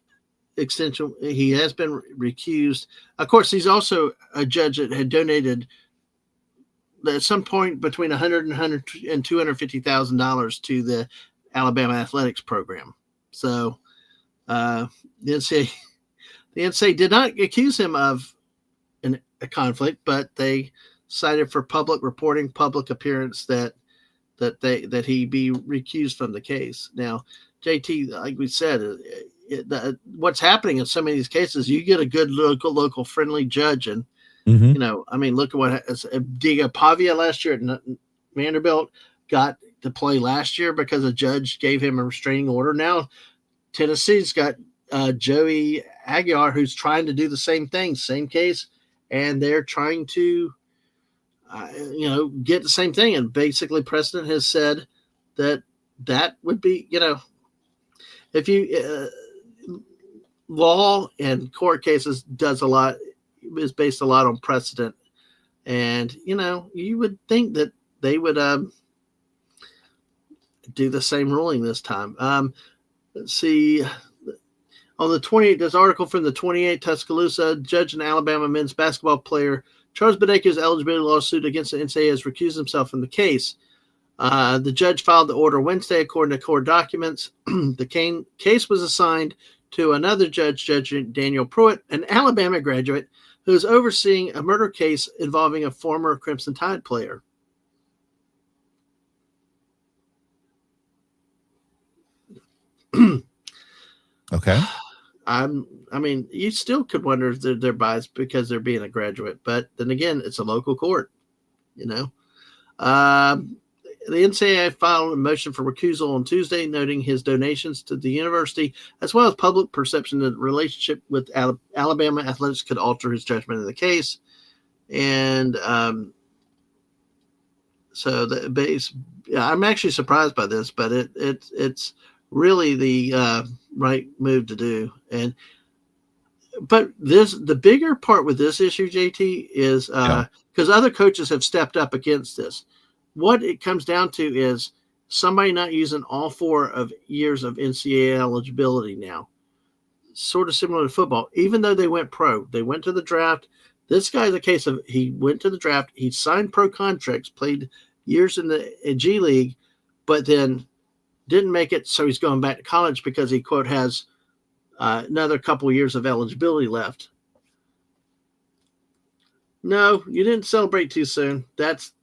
extension, he has been recused. Of course, he's also a judge that had donated at some point between $100,000 and $250,000 to the Alabama athletics program. So the NCAA did not accuse him of a conflict, but they cited for public reporting, public appearance that he be recused from the case. Now, JT, like we said, what's happening in some of these cases, you get a good local friendly judge, and I mean, look at what Diego Pavia last year at Vanderbilt got to play last year because a judge gave him a restraining order. Now Tennessee's got Joey Aguiar, who's trying to do the same thing, same case, and they're trying to get the same thing. And basically precedent has said that would be, if you law and court cases is based a lot on precedent. And, you would think that they would do the same ruling this time. Let's see. On the 28th, this article from the 28th, Tuscaloosa, judge and Alabama men's basketball player Charles Badeka's eligibility lawsuit against the NCAA has recused himself from the case. The judge filed the order Wednesday, according to court documents. The case was assigned to another judge, Judge Daniel Pruitt, an Alabama graduate who is overseeing a murder case involving a former Crimson Tide player. Okay. I mean, you still could wonder if they're biased because they're being a graduate, but then again, it's a local court, NCAA filed a motion for recusal on Tuesday, noting his donations to the university, as well as public perception that the relationship with Alabama athletics could alter his judgment of the case. And so the base, I'm actually surprised by this, but it's really the right move to do. But the bigger part with this issue, JT, is because other coaches have stepped up against this. What it comes down to is somebody not using all 4 of years of NCAA eligibility now. Sort of similar to football. Even though they went pro, they went to the draft. This guy's a case of he went to the draft, he signed pro contracts, played years in the G League, but then didn't make it, so he's going back to college because he, quote, has another couple years of eligibility left. No, you didn't celebrate too soon. That's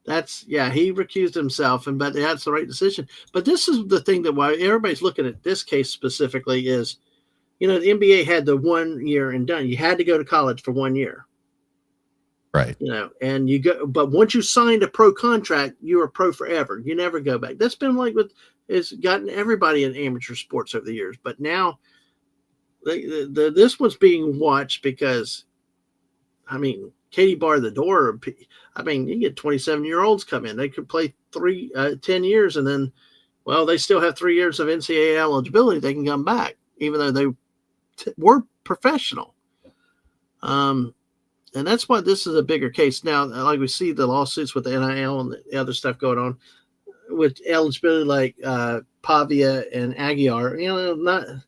he recused himself, but that's the right decision. But this is the thing that why everybody's looking at this case specifically is, the NBA had the 1 year and done. You had to go to college for 1 year. Right. And you go, but once you signed a pro contract, you were pro forever. You never go back. That's been like it's gotten everybody in amateur sports over the years. But now this was being watched because, Katie barred the door. You get 27-year-olds come in. They could play 10 years, and then, they still have 3 years of NCAA eligibility. They can come back, even though they were professional. And that's why this is a bigger case. Now, like we see the lawsuits with the NIL and the other stuff going on with eligibility, like Pavia and Aguiar,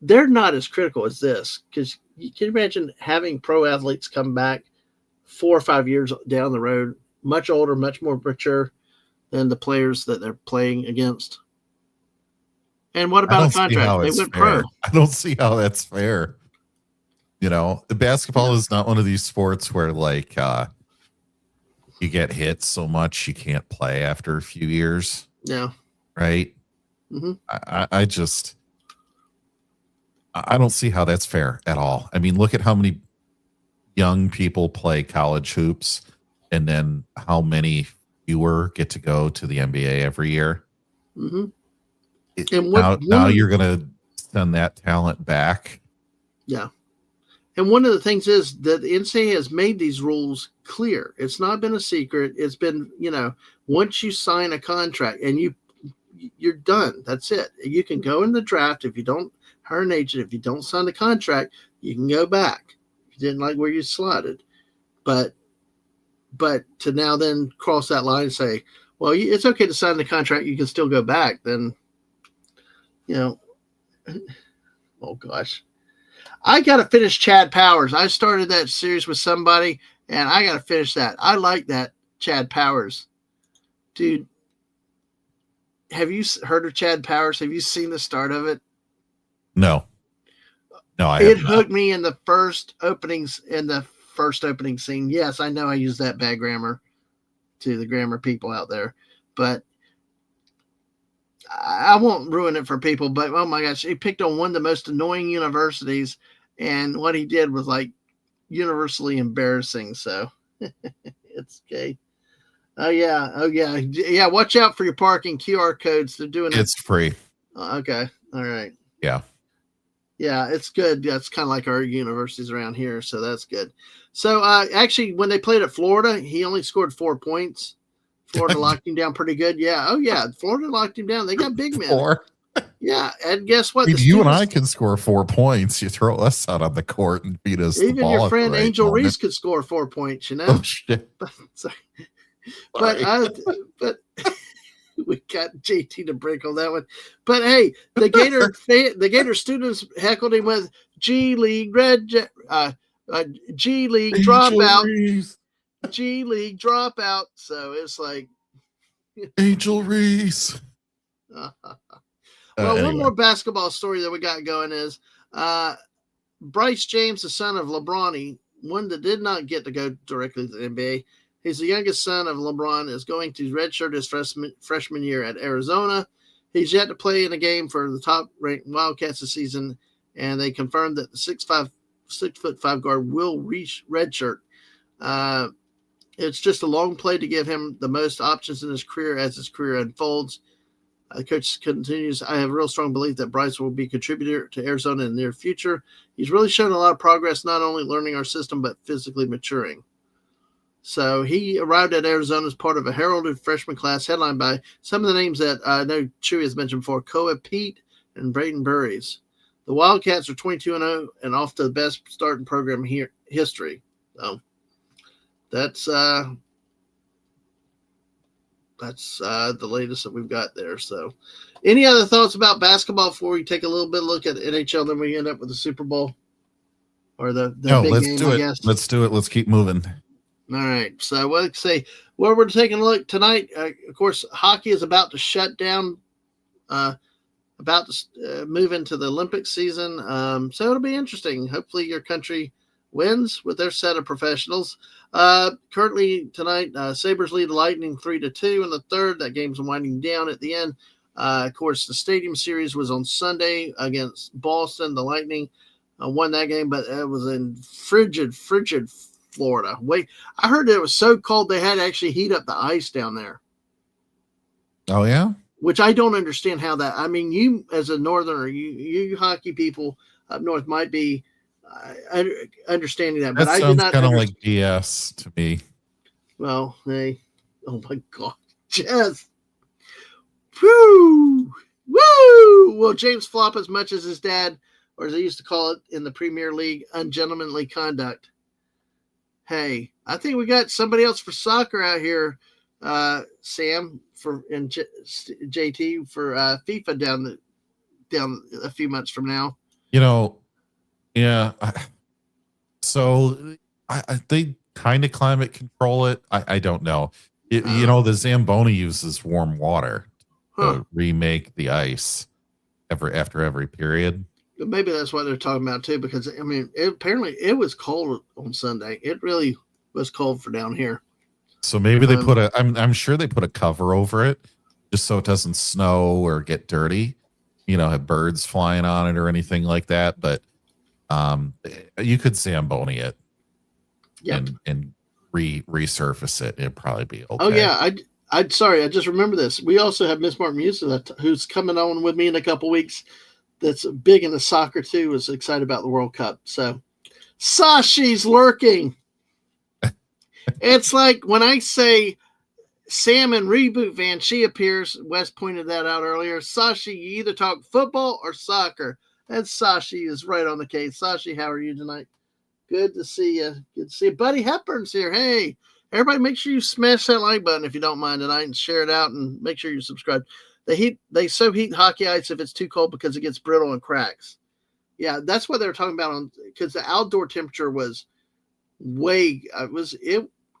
they're not as critical as this, because you can imagine having pro athletes come back 4 or 5 years down the road, much older, much more mature than the players that they're playing against. And what about a contract? They went pro. I don't see how that's fair. Basketball is not one of these sports where you get hit so much you can't play after a few years. Yeah. Right. Mm-hmm. I don't see how that's fair at all. Look at how many young people play college hoops, and then how many fewer get to go to the NBA every year. Mm-hmm. Now you're going to send that talent back. Yeah. And one of the things is that the NCAA has made these rules clear. It's not been a secret. It's been, once you sign a contract and you're done, that's it. You can go in the draft. If you don't hire an agent, if you don't sign the contract, you can go back. If you didn't like where you slotted. But to now then cross that line and say, well, it's okay to sign the contract, you can still go back, then, oh gosh. I got to finish Chad Powers. I started that series with somebody, and I got to finish that. I like that Chad Powers. Dude, have you heard of Chad Powers? Have you seen the start of it? No, It hooked me in the first opening scene. Yes, I know I use that bad grammar to the grammar people out there, but I won't ruin it for people. But oh my gosh, he picked on one of the most annoying universities, and what he did was universally embarrassing. So it's okay. Oh yeah. Watch out for your parking QR codes. They're doing it. It's free. Okay, all right. Yeah, it's good. That's kind of like our universities around here, so that's good. So actually, when they played at Florida, he only scored 4 points. Florida locked him down pretty good. Yeah. Oh yeah, Florida locked him down. They got big men. 4. Yeah, and guess what? You and I can score 4 points. You throw us out on the court and beat us. Even your friend Angel Reese could score 4 points. Oh shit! But we got JT to break on that one. But hey, the Gator students heckled him with G League G League dropout. G League dropout. So it's like Angel Reese. Anyway. One more basketball story that we got going is Bryce James, the son of LeBron, one that did not get to go directly to the NBA. He's the youngest son of LeBron, is going to redshirt his freshman year at Arizona. He's yet to play in a game for the top-ranked Wildcats this season, and they confirmed that the 6'5" guard will reach redshirt. It's just a long play to give him the most options in his career as his career unfolds. The coach continues, I have a real strong belief that Bryce will be a contributor to Arizona in the near future. He's really shown a lot of progress, not only learning our system, but physically maturing. So he arrived at Arizona as part of a heralded freshman class headlined by some of the names that I know Chewy has mentioned before, Koa Pete and Brayden Burries. The Wildcats are 22-0 and off to the best start in program history. So that's the latest that we've got there. So any other thoughts about basketball before we take a little bit of look at NHL, then we end up with the Super Bowl or the big let's game, do I it. guess. Let's do it. Let's keep moving. All right. So let's say where we're taking a look tonight. Of course, hockey is about to shut down, about to move into the Olympic season. So it'll be interesting. Hopefully your country wins with their set of professionals. Currently tonight, Sabres lead the Lightning 3-2 in the third. That game's winding down at the end. Of course, the Stadium Series was on Sunday against Boston. The Lightning won that game, but it was in frigid Florida. I heard it was so cold they had to actually heat up the ice down there. Oh, yeah? Which I don't understand how that. I mean, you as a northerner, you hockey people up north might be understanding that, but That I did sounds not kind of like BS to me. Well, hey, oh my God, just woo. Well, James Flop, as much as his dad, or as they used to call it in the Premier League, ungentlemanly conduct. Hey, I think we got somebody else for soccer out here, Sam, and JT for FIFA down a few months from now. Yeah. So they kind of climate control it. I don't know. The Zamboni uses warm water to remake the ice after every period. Maybe that's what they're talking about too, because I mean, apparently it was cold on Sunday. It really was cold for down here. So maybe they put I'm sure they put a cover over it just so it doesn't snow or get dirty, have birds flying on it or anything like that. But you could Zamboni it and resurface it. It'd probably be okay. Oh yeah. I'm sorry. I just remember this. We also have Miss Martin Musa who's coming on with me in a couple weeks. That's big into soccer too, is excited about the World Cup. So Sashi's lurking. It's like when I say Salmon Reboot Van, she appears. Wes pointed that out earlier. Sashi, you either talk football or soccer. And Sashi is right on the case. Sashi, how are you tonight? Good to see you. Good to see you. Buddy Hepburn's here. Hey, everybody make sure you smash that like button if you don't mind tonight and share it out and make sure you subscribe. They so heat hockey ice if it's too cold because it gets brittle and cracks. Yeah, that's what they were talking about because the outdoor temperature was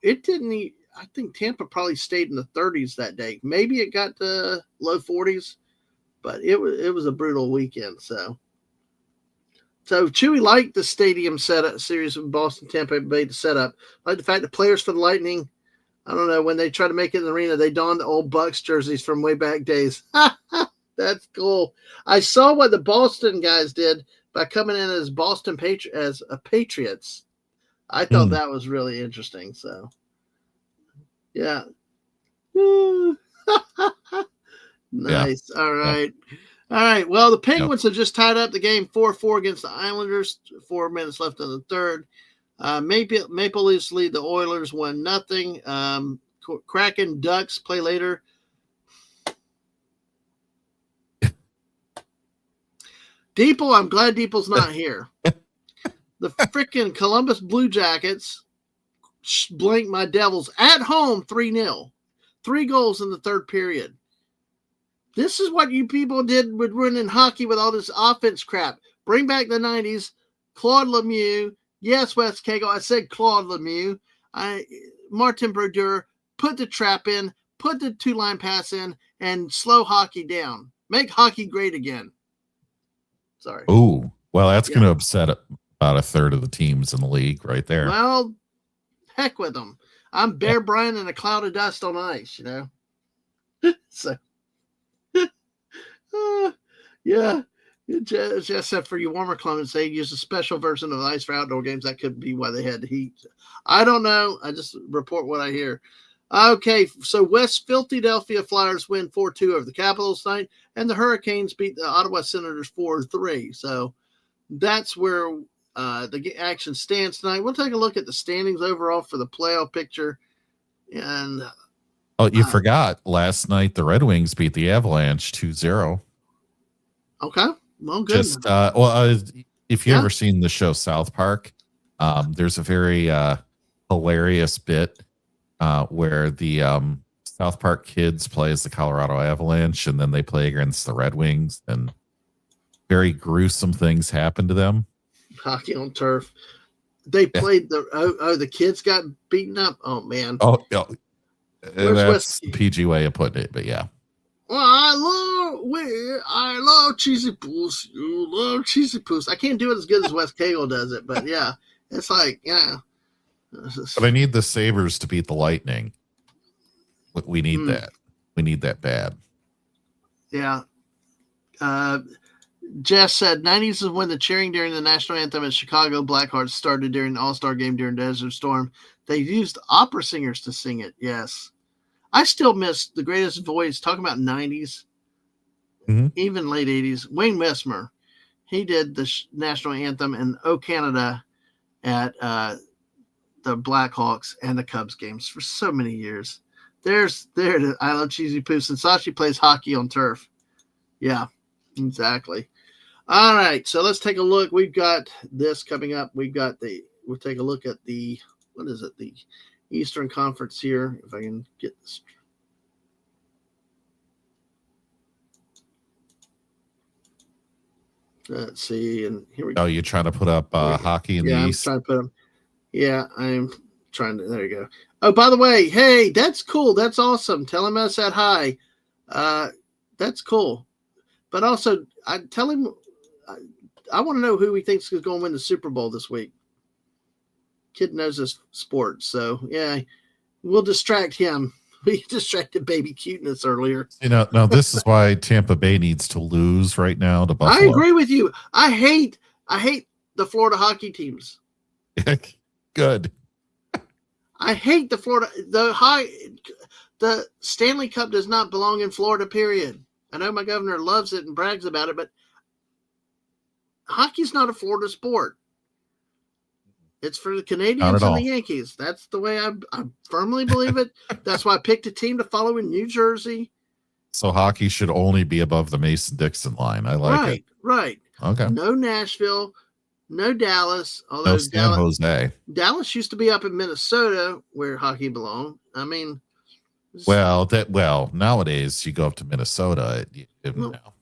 it didn't. I think Tampa probably stayed in the 30s that day. Maybe it got to low 40s, but it was a brutal weekend. So Chewy liked the stadium setup series of Boston Tampa Bay to set up. Like the fact that players for the Lightning, I don't know, when they try to make it in the arena, they donned the old Bucks jerseys from way back days. That's cool. I saw what the Boston guys did by coming in as Boston Patriots. I thought that was really interesting. So, yeah. Nice. Yeah. All right. Yeah. All right. Well, the Penguins have just tied up the game 4-4 against the Islanders. 4 minutes left in the third. Maple Leafs lead the Oilers 1-0. Kraken Ducks play later. Deeple, I'm glad Deeple's not here. The freaking Columbus Blue Jackets blanked my Devils at home 3-0. 3 goals in the third period. This is what you people did with running hockey with all this offense crap. Bring back the 90s. Claude Lemieux. Yes, Wes Cagle. I said Claude Lemieux. Martin Brodeur. Put the trap in. Put the 2-line pass in. And slow hockey down. Make hockey great again. Sorry. Oh, well, that's going to upset about a third of the teams in the league right there. Well, heck with them. I'm Bear Bryant in a cloud of dust on ice, So, yeah. Just said for your warmer climates, they use a special version of ice for outdoor games. That could be why they had the heat. I don't know. I just report what I hear. Okay, so West Philadelphia Flyers win 4-2 over the Capitals tonight, and the Hurricanes beat the Ottawa Senators 4-3. So that's where the action stands tonight. We'll take a look at the standings overall for the playoff picture. And you forgot last night the Red Wings beat the Avalanche 2-0. Okay, well, good. Just if you ever seen the show South Park, there's a very hilarious bit where the South Park kids play as the Colorado Avalanche, and then they play against the Red Wings, and very gruesome things happen to them. Hockey on turf. They played the kids got beaten up. Oh man. Oh, that's the PG way of putting it, but yeah. Well, I love cheesy poos. You love cheesy poos. I can't do it as good as Wes Cagle does it, but yeah, it's like, yeah. But I need the Sabres to beat the Lightning. We need that. We need that bad. Yeah. Jess said 90s is when the cheering during the national anthem at Chicago Blackhearts started during the All-Star game during Desert Storm. They used opera singers to sing it. Yes. I still miss the greatest voice. Talking about 90s, even late 80s. Wayne Messmer, he did the national anthem in "O Canada" at the Blackhawks and the Cubs games for so many years. There it is. I love cheesy poos. And Sashi plays hockey on turf. Yeah, exactly. All right, so let's take a look. We've got this coming up. We'll take a look at the Eastern Conference here, if I can get this. Let's see, and here we go. Oh, you're trying to put up hockey in the East? Yeah, I'm trying to put them. Yeah, I'm trying to. There you go. Oh, by the way, hey, that's cool. That's awesome. Tell him I said hi. That's cool. But also, I tell him I want to know who he thinks is going to win the Super Bowl this week. Kid knows his sports, so yeah, we'll distract him. We distracted baby cuteness earlier. No, this is why Tampa Bay needs to lose right now to Buffalo. I agree with you. I hate the Florida hockey teams. Good. I hate the Stanley Cup does not belong in Florida, period. I know my governor loves it and brags about it, but hockey's not a Florida sport. It's for the Canadians and the Yankees. That's the way I firmly believe it. That's why I picked a team to follow in New Jersey. So hockey should only be above the Mason-Dixon line. I like it. Right. Okay. No Nashville, no Dallas. Although San Jose. Dallas used to be up in Minnesota where hockey belonged. I mean, nowadays you go up to Minnesota.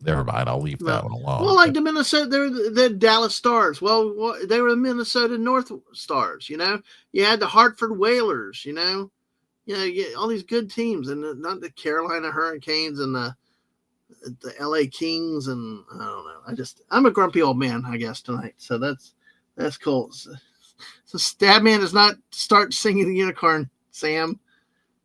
Never mind. I'll leave that one alone. Well, like the Minnesota, they're the Dallas Stars. Well, they were the Minnesota North Stars. You had the Hartford Whalers. All these good teams, and not the Carolina Hurricanes and the LA Kings, and I don't know. I'm a grumpy old man, I guess, tonight. So that's cool. So Dadman does not start singing the unicorn, Sam.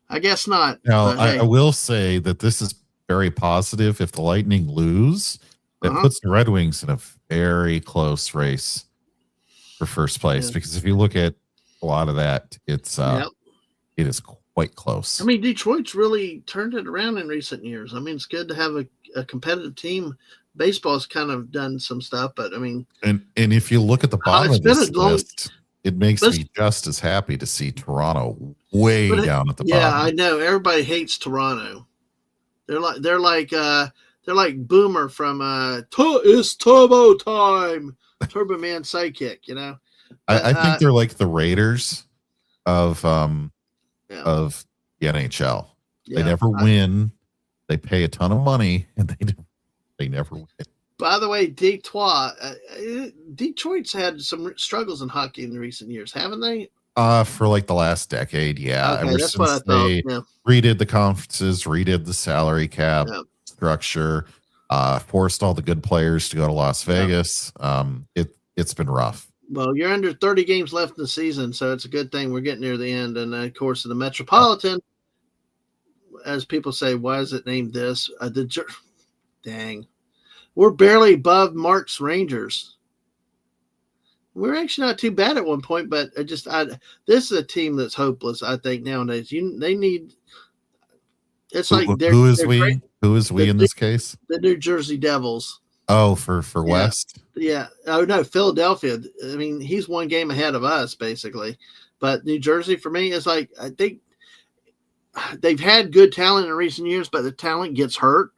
I guess not. Now, I will say that this is very positive. If the Lightning lose, that puts the Red Wings in a very close race for first place. Yeah. Because if you look at a lot of that, it is quite close. I mean, Detroit's really turned it around in recent years. I mean, it's good to have a competitive team. Baseball's kind of done some stuff, but I mean, and if you look at the bottom of this list, it makes me just as happy to see Toronto way down at the bottom. Yeah, I know. Everybody hates Toronto. They're like Boomer from it's Turbo Time, Turbo Man sidekick. I think they're like the Raiders of the NHL. Yeah, they never win. They pay a ton of money, and they never win. By the way, Detroit's had some struggles in hockey in the recent years, haven't they? For like the last decade, yeah. Okay, that's what I thought. Yeah. Redid the conferences, redid the salary cap structure, forced all the good players to go to Las Vegas. It's been rough. Well, you're under 30 games left in the season, so it's a good thing we're getting near the end. And of course, in the Metropolitan, as people say, why is it named this? Dang. We're barely above Mark's Rangers. We're actually not too bad at one point, but this is a team that's hopeless. I think nowadays, they need. It's like who is they're we? great. Who is we in this case? The New Jersey Devils. Oh, for West. Yeah. Oh no, Philadelphia. I mean, he's one game ahead of us basically, but New Jersey for me is like I think they've had good talent in recent years, but the talent gets hurt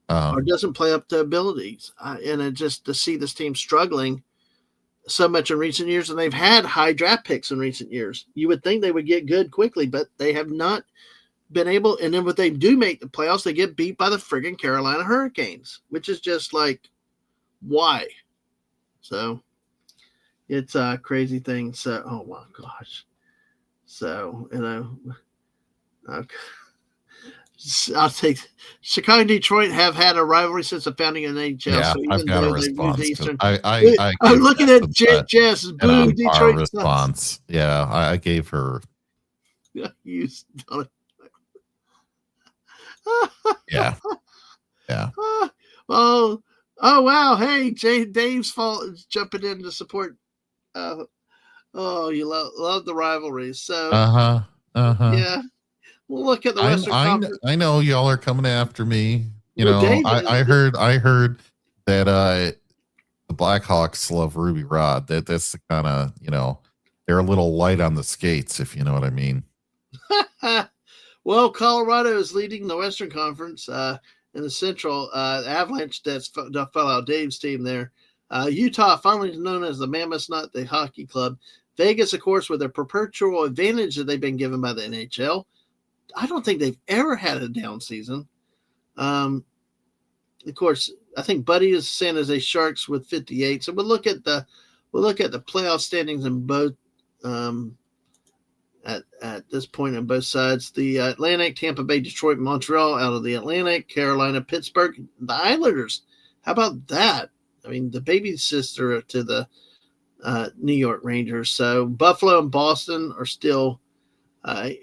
or doesn't play up to abilities, and it just to see this team struggling so much in recent years, and they've had high draft picks in recent years. You would think they would get good quickly, but they have not been able. And then when they do make the playoffs, they get beat by the friggin' Carolina Hurricanes, which is just like, why? So it's a crazy thing. So, oh my gosh. So, okay. I'll take Chicago and Detroit have had a rivalry since the founding of the NHL. Yeah, so I've got a response. I'm looking at Jess. Boo, Detroit response. Yeah, I gave her. You yeah. Yeah. Oh wow. Hey, Dave's jumping in to support. You love the rivalries. So yeah. Well, look at the Western Conference. I know y'all are coming after me. I heard that the Blackhawks love Ruby Rod. That's the kind of, they're a little light on the skates, if you know what I mean. Well, Colorado is leading the Western Conference in the Central. Avalanche, that's fell out Dave's team there. Utah, finally known as the Mammoths, not the hockey club. Vegas, of course, with their perpetual advantage that they've been given by the NHL. I don't think they've ever had a down season. Of course, I think Buddy is San Jose Sharks with 58. So we'll look at the playoff standings in both at this point on both sides. The Atlantic, Tampa Bay, Detroit, Montreal out of the Atlantic, Carolina, Pittsburgh, the Islanders. How about that? I mean, the baby sister to the New York Rangers. So Buffalo and Boston are still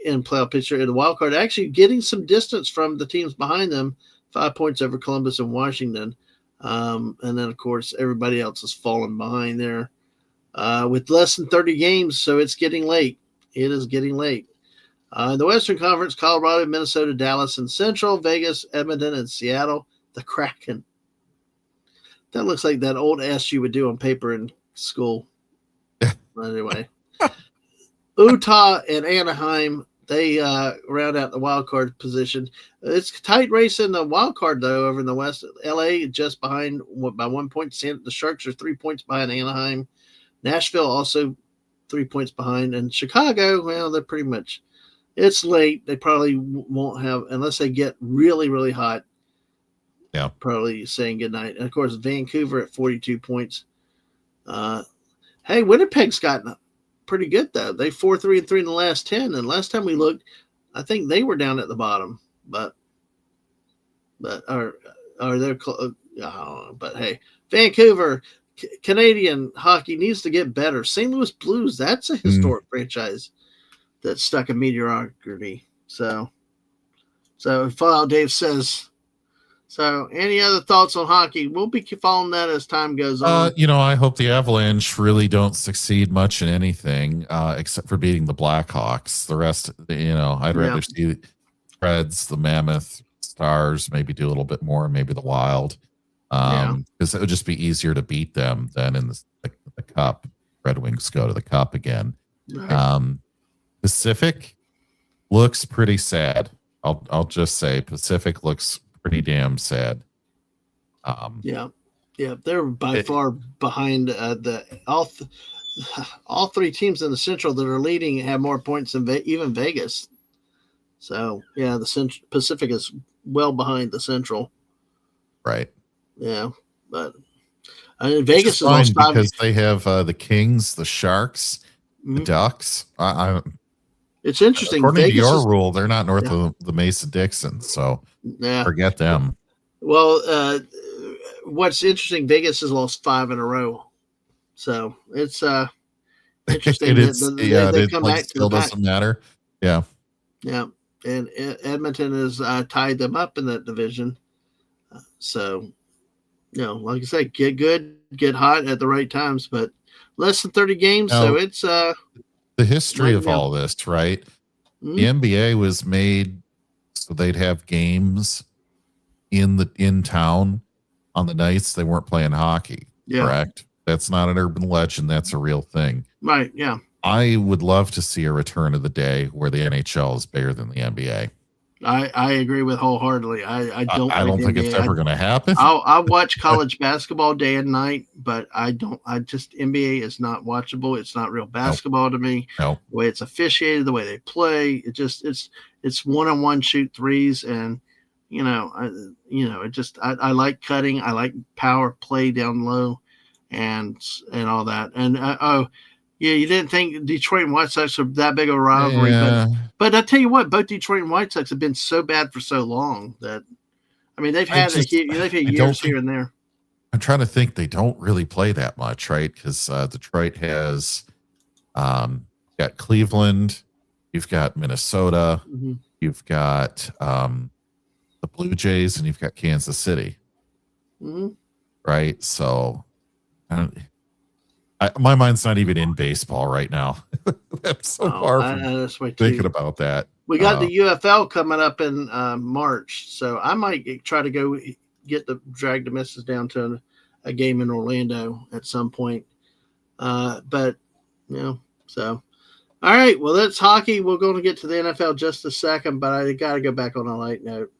in playoff picture in the wild card, actually getting some distance from the teams behind them, 5 points over Columbus and Washington. And then, of course, everybody else has fallen behind there with less than 30 games. So it's getting late. It is getting late. The Western Conference, Colorado, Minnesota, Dallas, and Central, Vegas, Edmonton, and Seattle, the Kraken. That looks like that old S you would do on paper in school. Anyway. Utah and Anaheim, they round out the wild card position. It's a tight race in the wild card, though, over in the West. LA just behind by 1 point. The Sharks are 3 points behind Anaheim. Nashville also 3 points behind. And Chicago, well, they're pretty much – it's late. They probably won't have – unless they get really, really hot. Yeah. Probably saying goodnight. And, of course, Vancouver at 42 points. Hey, Winnipeg's gotten – pretty good though. They 4-3-3 in the last 10, and last time we looked, I think they were down at the bottom. But are they? But hey, Vancouver Canadian hockey needs to get better. St. Louis Blues, that's a historic franchise that's stuck in mediocrity. So Fallout Dave says. So, any other thoughts on hockey? We'll be following that as time goes on. I hope the Avalanche really don't succeed much in anything except for beating the Blackhawks. The rest, I'd rather see Preds, the Mammoth, Stars, maybe do a little bit more, maybe the Wild, because it would just be easier to beat them than in the Cup. Red Wings go to the Cup again. Right. Pacific looks pretty sad. I'll just say Pacific looks pretty damn sad. They're by far behind all three teams in the Central that are leading have more points than even Vegas. So the Pacific is well behind the Central. Right. Yeah, but Vegas is fine because they have the Kings, the Sharks, the Ducks. It's interesting. According to your rule, they're not north of the Mason-Dixon, so forget them. Well, what's interesting, Vegas has lost 5 in a row, so it's interesting. They come back still doesn't matter. Yeah, and Edmonton has tied them up in that division. So like I said, get good, get hot at the right times, but less than 30 games, so Now, it's the history winding of down. all this, right? The Mhm. NBA was made so they'd have games in town on the nights they weren't playing hockey, Yeah, correct? That's not an urban legend, that's a real thing. right. Yeah, I would love to see a return of the day where the NHL is bigger than the NBA. I agree with wholeheartedly. I don't I like don't the think it's NBA. ever going to happen. I watch college basketball day and night, but I don't. I just NBA is not watchable. It's not real Nope. basketball to me. Nope. The way it's officiated, the way they play, it's one on one shoot threes, and I like cutting. I like power play down low, and all that. And oh yeah, you didn't think Detroit and White Sox were that big of a rivalry, Yeah. but I tell you what, both Detroit and White Sox have been so bad for so long that I mean, they've had I don't years think, here and there. I'm trying to think, they don't really play that much, right? Because Detroit has got Cleveland, you've got Minnesota, Mm-hmm. you've got the Blue Jays, and you've got Kansas City, Mm-hmm. right? So my mind's not even in baseball right now. I'm so Oh, far I, from I, that's way thinking too. about that. We got the UFL coming up in March, so I might try to go drag the missus down to a game in Orlando at some point. But so all right. Well, that's hockey. We're going to get to the NFL just a second, but I got to go back on a light note.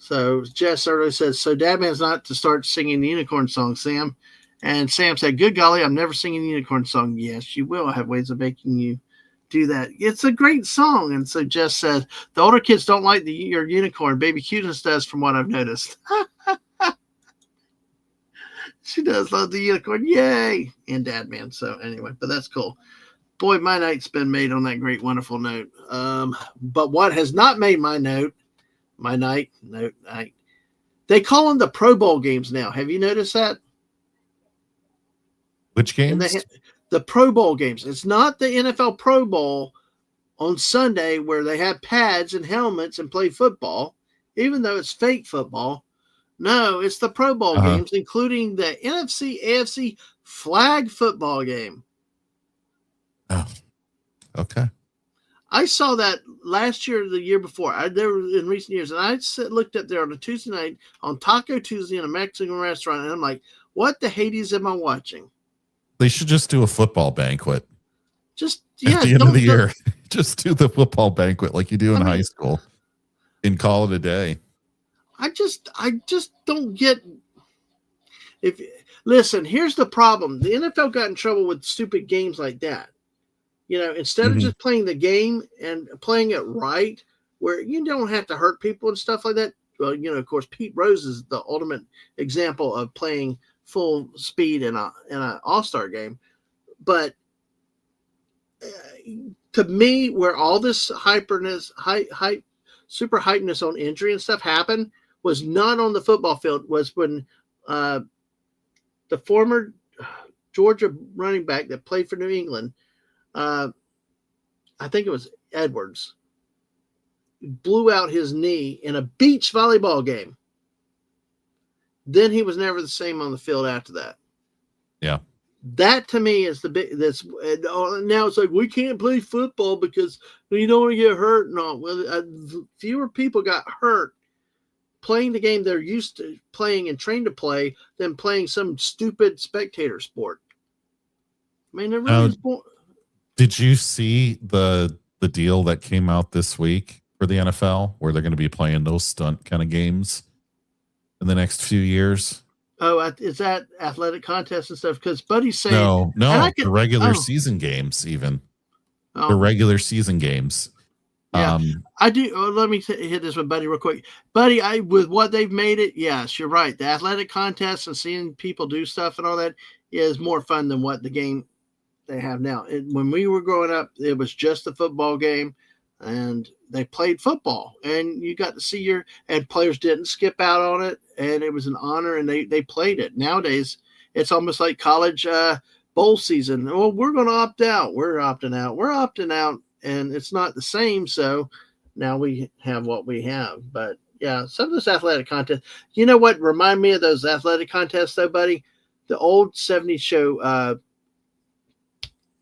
So Jess earlier says, so Dadman's not to start singing the unicorn song, Sam. And Sam said, good golly, I'm never singing the unicorn song. Yes, you will. I have ways of making you do that. It's a great song. And so Jess said, the older kids don't like your unicorn. Baby Cuteness does, from what I've noticed. She does love the unicorn. Yay. And Dadman. So anyway, but that's cool. Boy, my night's been made on that great, wonderful note. But what has not made my night. They call them the Pro Bowl games now. Have you noticed that? Which games? The Pro Bowl games. It's not the NFL Pro Bowl on Sunday where they have pads and helmets and play football, even though it's fake football. No, it's the Pro Bowl games, including the NFC, AFC flag football game. Oh, okay. I saw that last year or the year before. There in recent years, and I looked up there on a Tuesday night on Taco Tuesday in a Mexican restaurant, and I'm like, "What the Hades am I watching?" They should just do a football banquet. Just at the end of the year, just do the football banquet like you do in high school, and call it a day. I just don't get. Listen, here's the problem: the NFL got in trouble with stupid games like that. Instead of just playing the game and playing it right, where you don't have to hurt people and stuff like that. Well, of course, Pete Rose is the ultimate example of playing full speed in an all-star game. But to me, where all this super hypeness on injury and stuff happened was not on the football field. Was when the former Georgia running back that played for New England. I think it was Edwards, blew out his knee in a beach volleyball game. Then he was never the same on the field after that. Yeah. That to me is the big. Now it's like we can't play football because you don't want to get hurt. No, well, fewer people got hurt playing the game they're used to playing and trained to play than playing some stupid spectator sport. I mean, it really is. Did you see the deal that came out this week for the NFL where they're going to be playing those stunt kind of games in the next few years? Oh, is that athletic contests and stuff? Because Buddy's saying no, the regular season games, even the regular season games. Yeah, I do. Let me hit this with Buddy real quick. Buddy, with what they've made it, yes, you're right. The athletic contests and seeing people do stuff and all that is more fun than what the game they have now. When we were growing up, it was just a football game, and they played football, and you got to see and players didn't skip out on it, and it was an honor, and they played it. Nowadays, it's almost like college bowl season. Well, we're going to opt out. We're opting out, and it's not the same. So now we have what we have. But Yeah, some of those athletic contests. You know what? Remind me of those athletic contests, though, buddy. The old '70s show.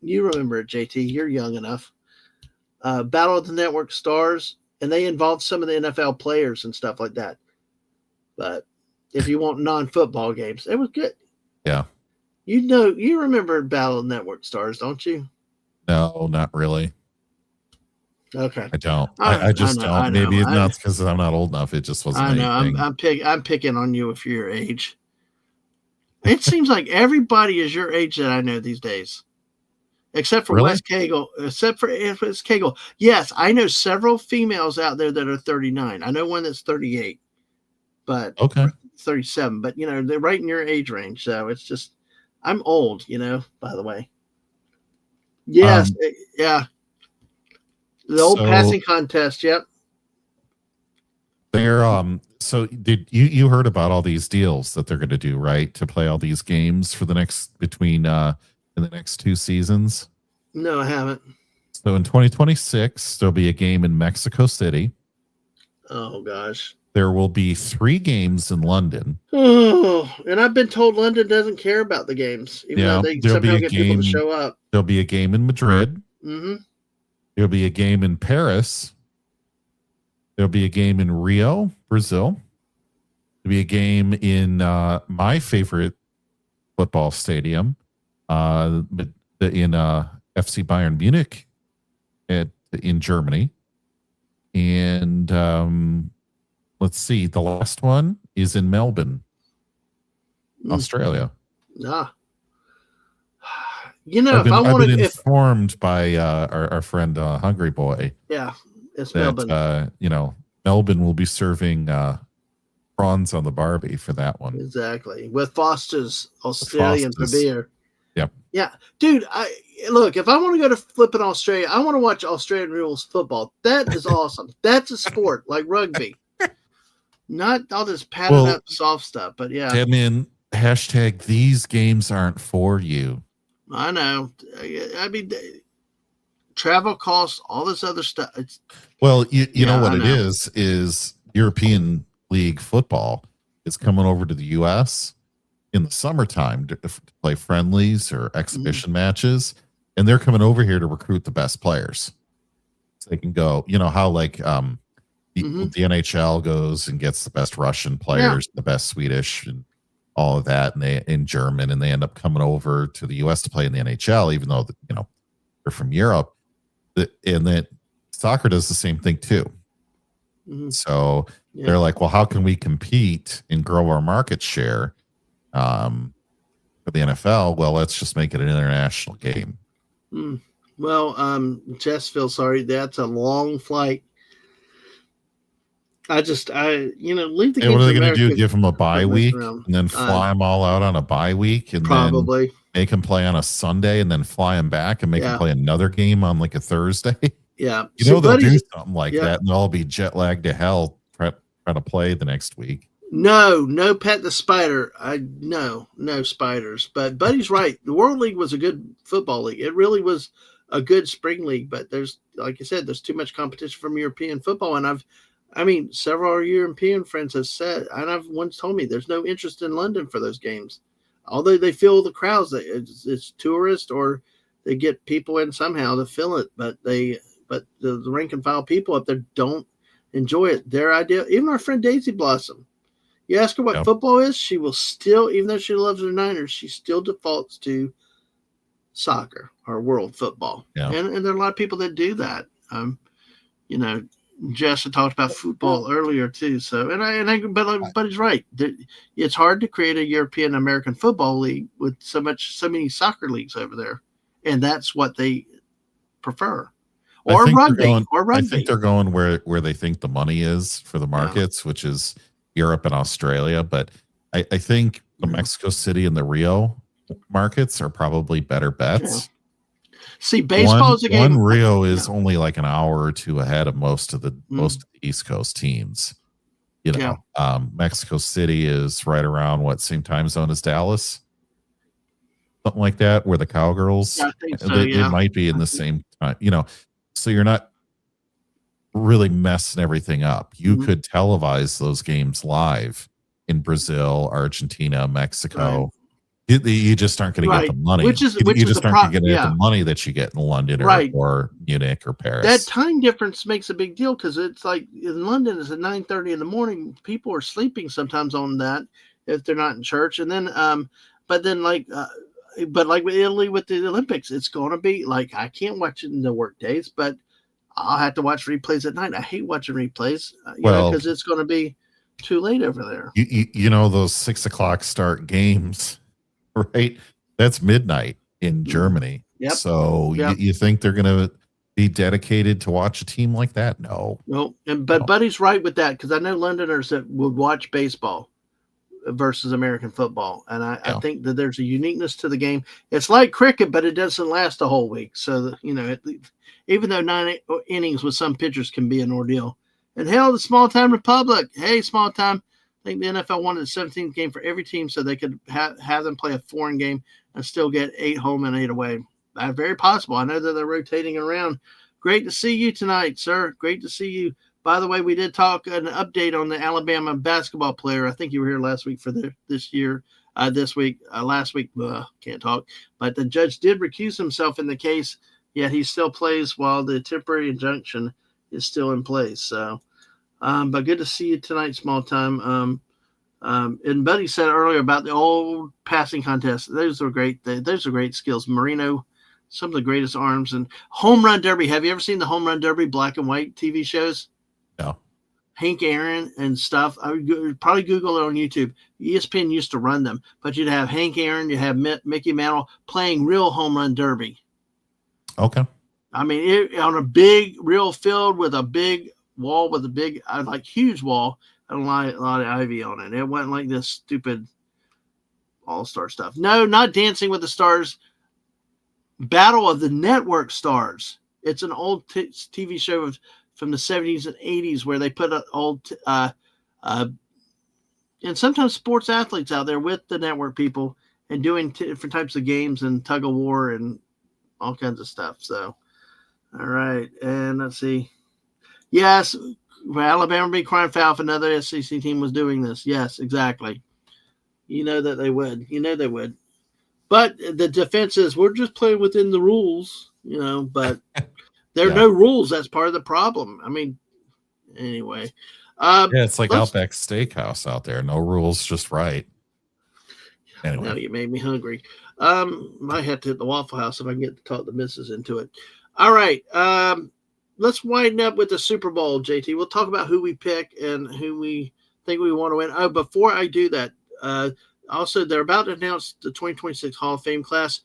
You remember it, JT? You're young enough. Battle of the Network Stars, and they involved some of the NFL players and stuff like that. But if you want non-football games, it was good. Yeah. You remember Battle of the Network Stars, don't you? No, not really. Okay. I don't. I just don't. Maybe it's not because I'm not old enough. It just wasn't. I know. Anything. I'm picking on you if you're your age. It seems like everybody is your age that I know these days. Except for Really? Wes Cagle. Except for Wes Cagle. Yes, I know several females out there that are 39. I know one that's 38. But okay. 37. But they're right in your age range. So it's just I'm old, by the way. Yes, yeah. The old passing contest, yep. They're so did you heard about all these deals that they're going to do, right? To play all these games for the next in the next 2 seasons? No, I haven't. So in 2026, there'll be a game in Mexico City. Oh gosh. There will be 3 games in London. Oh, and I've been told London doesn't care about the games, even though they somehow get people to show up. There'll be a game in Madrid. Mm-hmm. There'll be a game in Paris. There'll be a game in Rio, Brazil. There'll be a game in my favorite football stadium, in FC Bayern Munich in Germany. And let's see, the last one is in Melbourne, Australia. Ah. I've been informed by our friend Hungry Boy. Yeah, it's that, Melbourne. Melbourne will be serving prawns on the Barbie for that one. Exactly. With Foster's Australian for beer. Yep. Yeah. Dude, look, if I want to go to flipping Australia, I want to watch Australian rules football. That is awesome. That's a sport like rugby. Not all this padded up soft stuff, but yeah. Dadman, hashtag these games aren't for you. I know. I mean, travel costs, all this other stuff. You know what it is European League football is coming over to the U.S. in the summertime to play friendlies or exhibition matches, and they're coming over here to recruit the best players. So they can go, how the NHL goes and gets the best Russian players, the best Swedish, and all of that, and they in German, and they end up coming over to the U.S. to play in the NHL, even though they're from Europe. And then soccer does the same thing too. So they're like, well, how can we compete and grow our market share for the NFL? Well, let's just make it an international game. Well, Jess feels sorry. That's a long flight. leave the game. What are they going to do? Give them a bye week and then fly them all out on a bye week and probably then make them play on a Sunday and then fly them back and make them play another game on like a Thursday? Yeah. They'll do something like that and they'll all be jet lagged to hell trying to play the next week. No, Pet the Spider. No spiders. But Buddy's right. The World League was a good football league. It really was a good spring league, but there's, like I said, there's too much competition from European football. And several European friends have said, and I've once told me there's no interest in London for those games. Although they fill the crowds, it's tourists or they get people in somehow to fill it. But the rank and file people up there don't enjoy it. Their idea, even our friend Daisy Blossom, you ask her what football is, she will still, even though she loves her Niners, she still defaults to soccer or world football. Yeah. And there are a lot of people that do that. Jess had talked about football earlier too. So, but he's right. It's hard to create a European American football league with so many soccer leagues over there, and that's what they prefer. Or rugby. I think they're going where they think the money is for the markets, which is Europe and Australia. But I think the Mexico City and the Rio markets are probably better bets. Yeah. See, baseball is a game. Rio is only like an hour or two ahead of most of the East Coast teams. Mexico City is right around same time zone as Dallas, something like that, where the Cowgirls. I think so, they might be in the same time. So you're not really messing everything up. You Mhm. could televise those games live in Brazil, Argentina, Right. Mexico. You just aren't going to get the Right. money. Which You is the just aren't going to get the yeah. money that you get in London Right. or Munich or That Paris. time difference makes a big deal because it's like in London, it's at 9:30 in the morning. People are sleeping sometimes on that if they're not in church. And then, but then but like with Italy with the Olympics, it's going to be like I can't watch it in the work days, but I'll have to watch replays at night. I hate watching replays, Well, because it's going to be too late over there. you know those 6 o'clock start games, right? That's midnight in Germany. Yep. So Yep. you think they're going to be dedicated to watch a team like that? No, No, but no. Buddy's right with that because I know Londoners that would watch baseball versus American football. And I Yeah. think that there's a uniqueness to the game. It's like cricket, but it doesn't last a whole week. So, even though 9 innings with some pitchers can be an ordeal. And hell, the small time republic. Hey, small time. I think the NFL wanted a 17th game for every team so they could have them play a foreign game and still get 8 home and 8 away. Very possible. I know that they're rotating around. Great to see you tonight, sir. Great to see you. By the way, we did talk an update on the Alabama basketball player. I think you were here last week for this year. This week, last week, can't talk. But the judge did recuse himself in the case, yet he still plays while the temporary injunction is still in place. So, but good to see you tonight, small time. And Buddy said earlier about the old passing contest. Those are great. Those are great skills. Marino, some of the greatest arms and home run derby. Have you ever seen the home run derby black and white TV shows? No. Hank Aaron and stuff. I would probably Google it on YouTube. ESPN used to run them, but you'd have Hank Aaron, you have Mickey Mantle playing real home run derby. Okay. I mean, on a big real field with a big wall with a big, huge wall and a lot of ivy on it. It wasn't like this stupid all-star stuff. No, not Dancing with the Stars. Battle of the Network Stars. It's an old TV show from the 70s and 80s where they put old and sometimes sports athletes out there with the network people and doing different types of games and tug of war and all kinds of stuff. So, all right. And let's see. Yes, Alabama beat crying foul if another SEC team was doing this. Yes, exactly. You know that they would. You know they would. But the defense is we're just playing within the rules, but there are no rules. That's part of the problem. I mean, anyway. Yeah, it's like Outback Steakhouse out there. No rules, just right. Anyway. Now you made me hungry. Might have to hit the Waffle House if I can get to talk the missus into it. All right. Let's wind up with the Super Bowl, JT. We'll talk about who we pick and who we think we want to win. Oh, before I do that, also, they're about to announce the 2026 Hall of Fame class.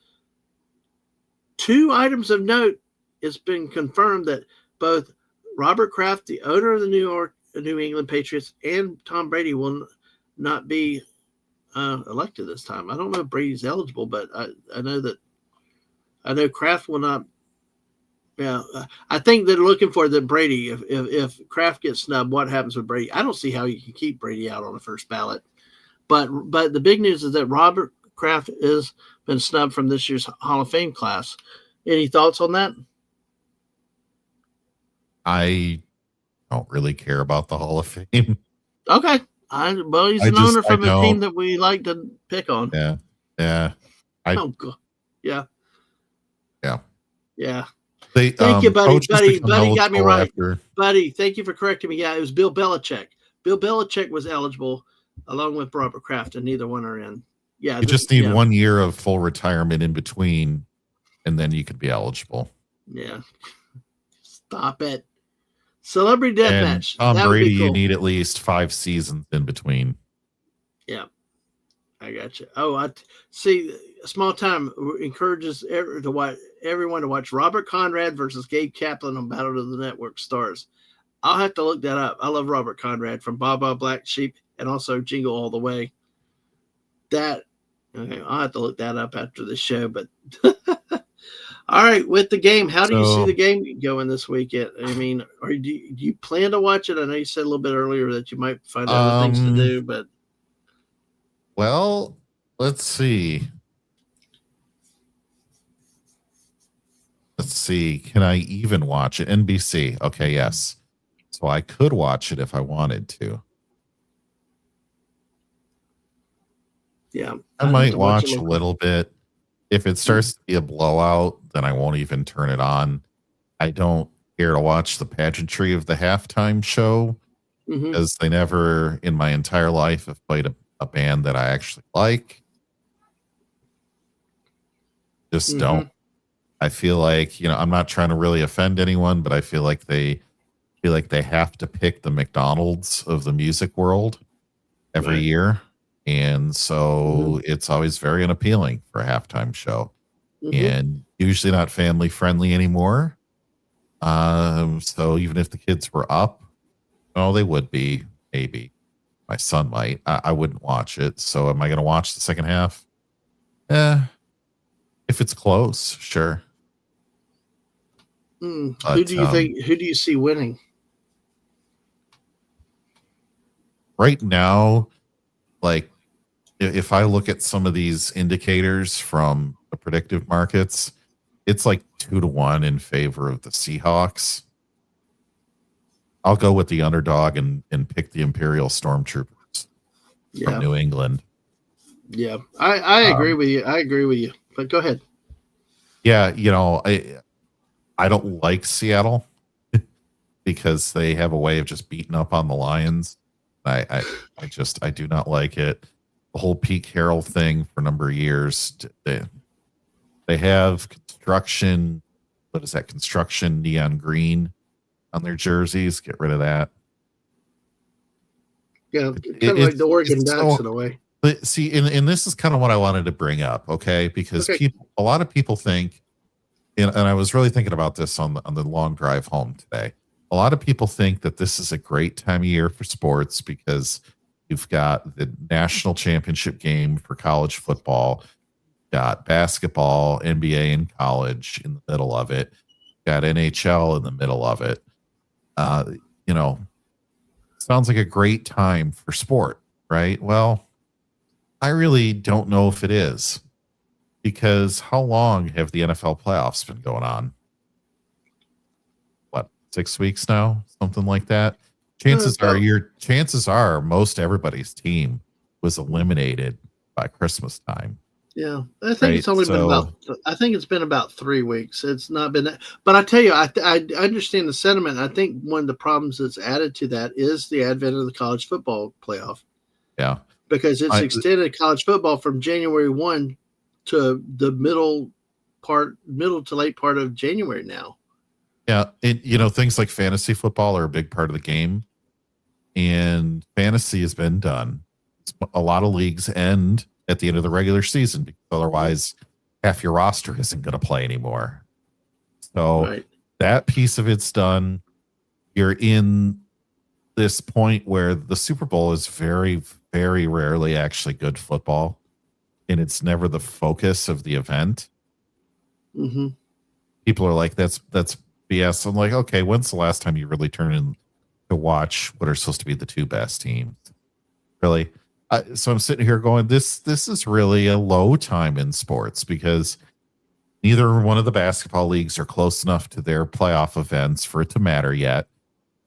2 items of note. It's been confirmed that both Robert Kraft, the owner of the New England Patriots, and Tom Brady will not be elected this time. I don't know if Brady's eligible, but I know Kraft will not. Yeah, I think they're looking for the Brady. If Kraft gets snubbed, what happens with Brady? I don't see how you can keep Brady out on the first ballot. But the big news is that Robert Kraft has been snubbed from this year's Hall of Fame class. Any thoughts on that? I don't really care about the Hall of Fame. Okay. He's an owner from a team that we like to pick on. Yeah. Yeah. Yeah. Yeah. Yeah. Thank you, buddy. Buddy got me right. Buddy, thank you for correcting me. Yeah, it was Bill Belichick. Bill Belichick was eligible along with Robert Kraft, and neither one are in. Yeah. You just need 1 year of full retirement in between, and then you could be eligible. Yeah. Stop it. Celebrity Deathmatch. Tom Brady, cool. You need at least 5 seasons in between. Yeah. I got you. Oh, I see. Small Time encourages everyone to watch Robert Conrad versus Gabe Kaplan on Battle of the Network Stars. I'll have to look that up. I love Robert Conrad from Baba Black Sheep and also Jingle All the Way. Okay, I'll have to look that up after the show. But all right, with the game, how do you see the game going this weekend? I mean, do you plan to watch it? I know you said a little bit earlier that you might find other things to do, but well, let's see. Can I even watch it? NBC. Okay, yes. so I could watch it if I wanted to. Yeah, I I'd have might to watch it watch a local. little bit. If it starts to be a blowout, then I won't even turn it on. I don't care to watch the pageantry of the halftime show Mm-hmm. because they never in my entire life have played a band that I actually like. Just Mm-hmm. don't. I feel like, I'm not trying to really offend anyone, but I feel like they have to pick the McDonald's of the music world every Right. year. And Mm-hmm. so it's always very unappealing for a halftime show Mm-hmm. and usually not family friendly anymore. So even if the kids were up, oh, they would be, maybe. My son might. I wouldn't watch it. So am I going to watch the second half? If it's close, sure. Who But do you think? Who do you see winning? right now, like if I look at some of these indicators from the predictive markets, it's like 2-1 in favor of the Seahawks. I'll go with the underdog and pick the Imperial Stormtroopers from Yeah. New England. Yeah, I agree with you. I agree with you. But go ahead. Yeah, I don't like Seattle because they have a way of just beating up on the Lions. I do not like it. The whole Pete Carroll thing for a number of years. They have construction. What is that? Construction neon green on their jerseys. Get rid of that. Yeah, kind of like the Oregon it's Ducks so. in a way. But see, and this is kind of what I wanted to bring up, okay? Because Okay. a lot of people think, and I was really thinking about this on the long drive home today. A lot of people think that this is a great time of year for sports because you've got the national championship game for college football, got basketball, NBA, and college in the middle of it, got NHL in the middle of it. Uh, you know, sounds like a great time for sport, right? Well, I really don't know if it is because how long have the NFL playoffs been going on? What, 6 weeks now? Something like that. Chances are most everybody's team was eliminated by Christmas time. Yeah, I think Right. it's only been about. So I think it's been about 3 weeks. It's not been that. But I tell you, I understand the sentiment. I think one of the problems that's added to that is the advent of the college football playoff yeah. because it's I extended college football from January 1 to the middle to late part of January now. yeah, things like fantasy football are a big part of the game. And fantasy has been done. A lot of leagues end at the end of the regular season because otherwise half your roster isn't going to play anymore. So Right. that piece of it's done. You're in this point where the Super Bowl is very, very rarely actually good football, and it's never the focus of the event. Mm-hmm. People are like, that's BS. I'm like, okay, when's the last time you really turned in to watch what are supposed to be the two best teams? Really? So I'm sitting here going, this is really a low time in sports because neither one of the basketball leagues are close enough to their playoff events for it to matter yet.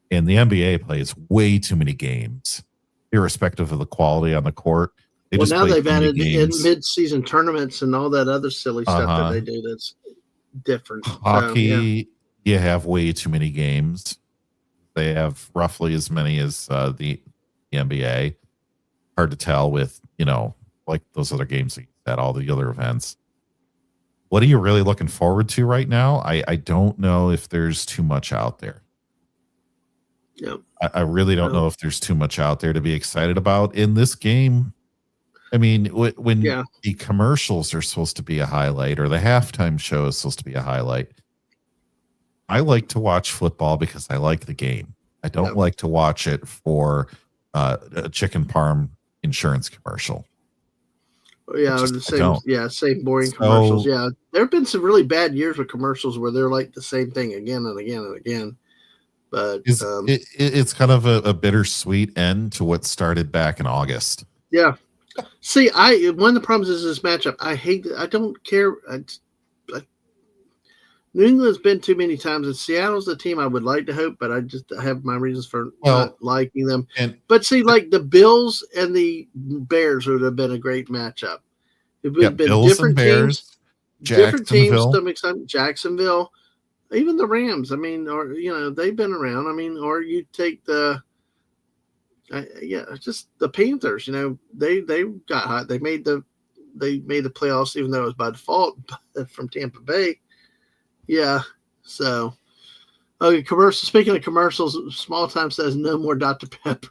And the NBA plays way too many games, irrespective of the quality on the court. They Well, just now play they've too many added in games. mid-season tournaments and all that other silly stuff that they do. That's different. So, yeah. Hockey, you have way too many games. They have roughly as many as the NBA. Hard to tell with, like those other games at all the other events. What are you really looking forward to right now? I don't know if there's too much out there. Yep. I really don't know if there's too much out there to be excited about in this game. I mean, when the commercials are supposed to be a highlight or the halftime show is supposed to be a highlight, I like to watch football because I like the game. I don't like to watch it for a chicken parm insurance commercial. Yeah, same boring commercials. Yeah, there have been some really bad years with commercials where they're like the same thing again and again and again. But it's kind of a bittersweet end to what started back in August. Yeah. See, one of the problems is this matchup. I don't care. New England's been too many times, and Seattle's the team I would like to hope, but I just have my reasons for not liking them. But see, like the Bills and the Bears would have been a great matchup. It would have been Bills different and Bears, teams, different teams. Jacksonville. To extent, Jacksonville, even the Rams. I mean, or they've been around. I mean, or you take the just the Panthers. They got hot. They made the playoffs, even though it was by default from Tampa Bay. Yeah. So, okay. Commercial. Speaking of commercials, Small Time says no more Dr. Pepper.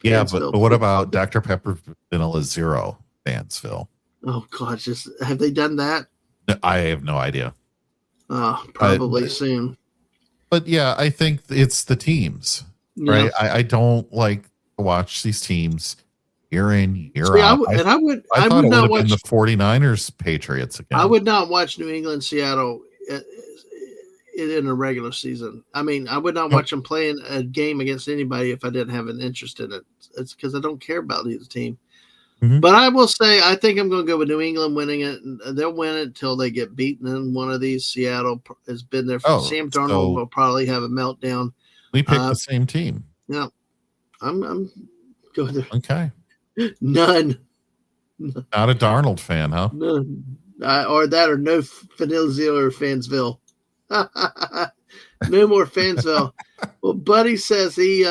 Yeah, but what about Dr. Pepper Vanilla Zero, Fansville? Oh God, have they done that? I have no idea. Probably soon. But yeah, I think it's the teams, right? I don't like to watch these teams year in, year out. I would not watch the 49ers Patriots again. I would not watch New England Seattle in a regular season. I mean, I would not watch them playing a game against anybody if I didn't have an interest in it. It's because I don't care about either team. Mm-hmm. But I will say, I think I'm going to go with New England winning it. And they'll win it until they get beaten in one of these. Seattle has been there. Sam Darnold will probably have a meltdown. We picked the same team. Yeah, I'm going there. Okay. None. Not a Darnold fan, huh? None. Or no Vanilla Zero or Fansville. No more Fansville. Well, Buddy says he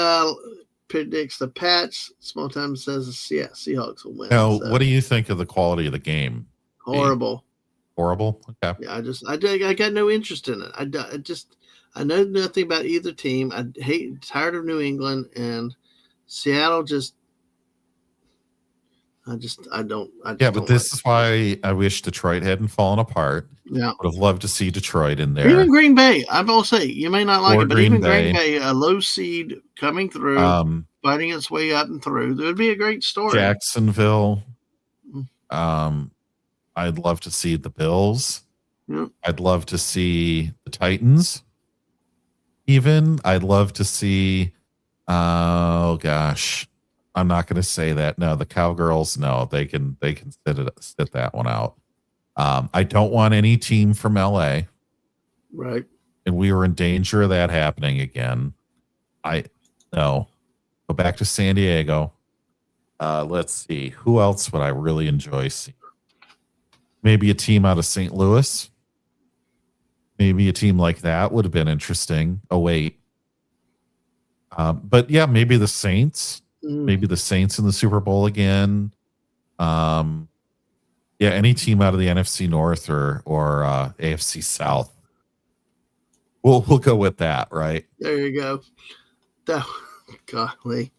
predicts the Pats. Small Time says the Seahawks will win. Now, what do you think of the quality of the game? Horrible. Horrible? Okay. Yeah, I got no interest in it. I know nothing about either team. Tired of New England, and Seattle but this is why I wish Detroit hadn't fallen apart. Yeah. Would have loved to see Detroit in there. Even Green Bay. I will say, you may not like it, but even Green Bay, a low seed coming through, fighting its way up and through. That would be a great story. Jacksonville. I'd love to see the Bills. Yeah. I'd love to see the Titans. Even I'd love to see, oh gosh, I'm not going to say that. No, the Cowgirls, no, they can sit that one out. I don't want any team from LA. Right. And we were in danger of that happening again. Go back to San Diego. Let's see. Who else would I really enjoy seeing? Maybe a team out of St. Louis. Maybe a team like that would have been interesting. Oh, wait. But yeah, maybe the Saints. Maybe the Saints in the Super Bowl again. Any team out of the NFC North or AFC South. We'll go with that, right? There you go. Golly.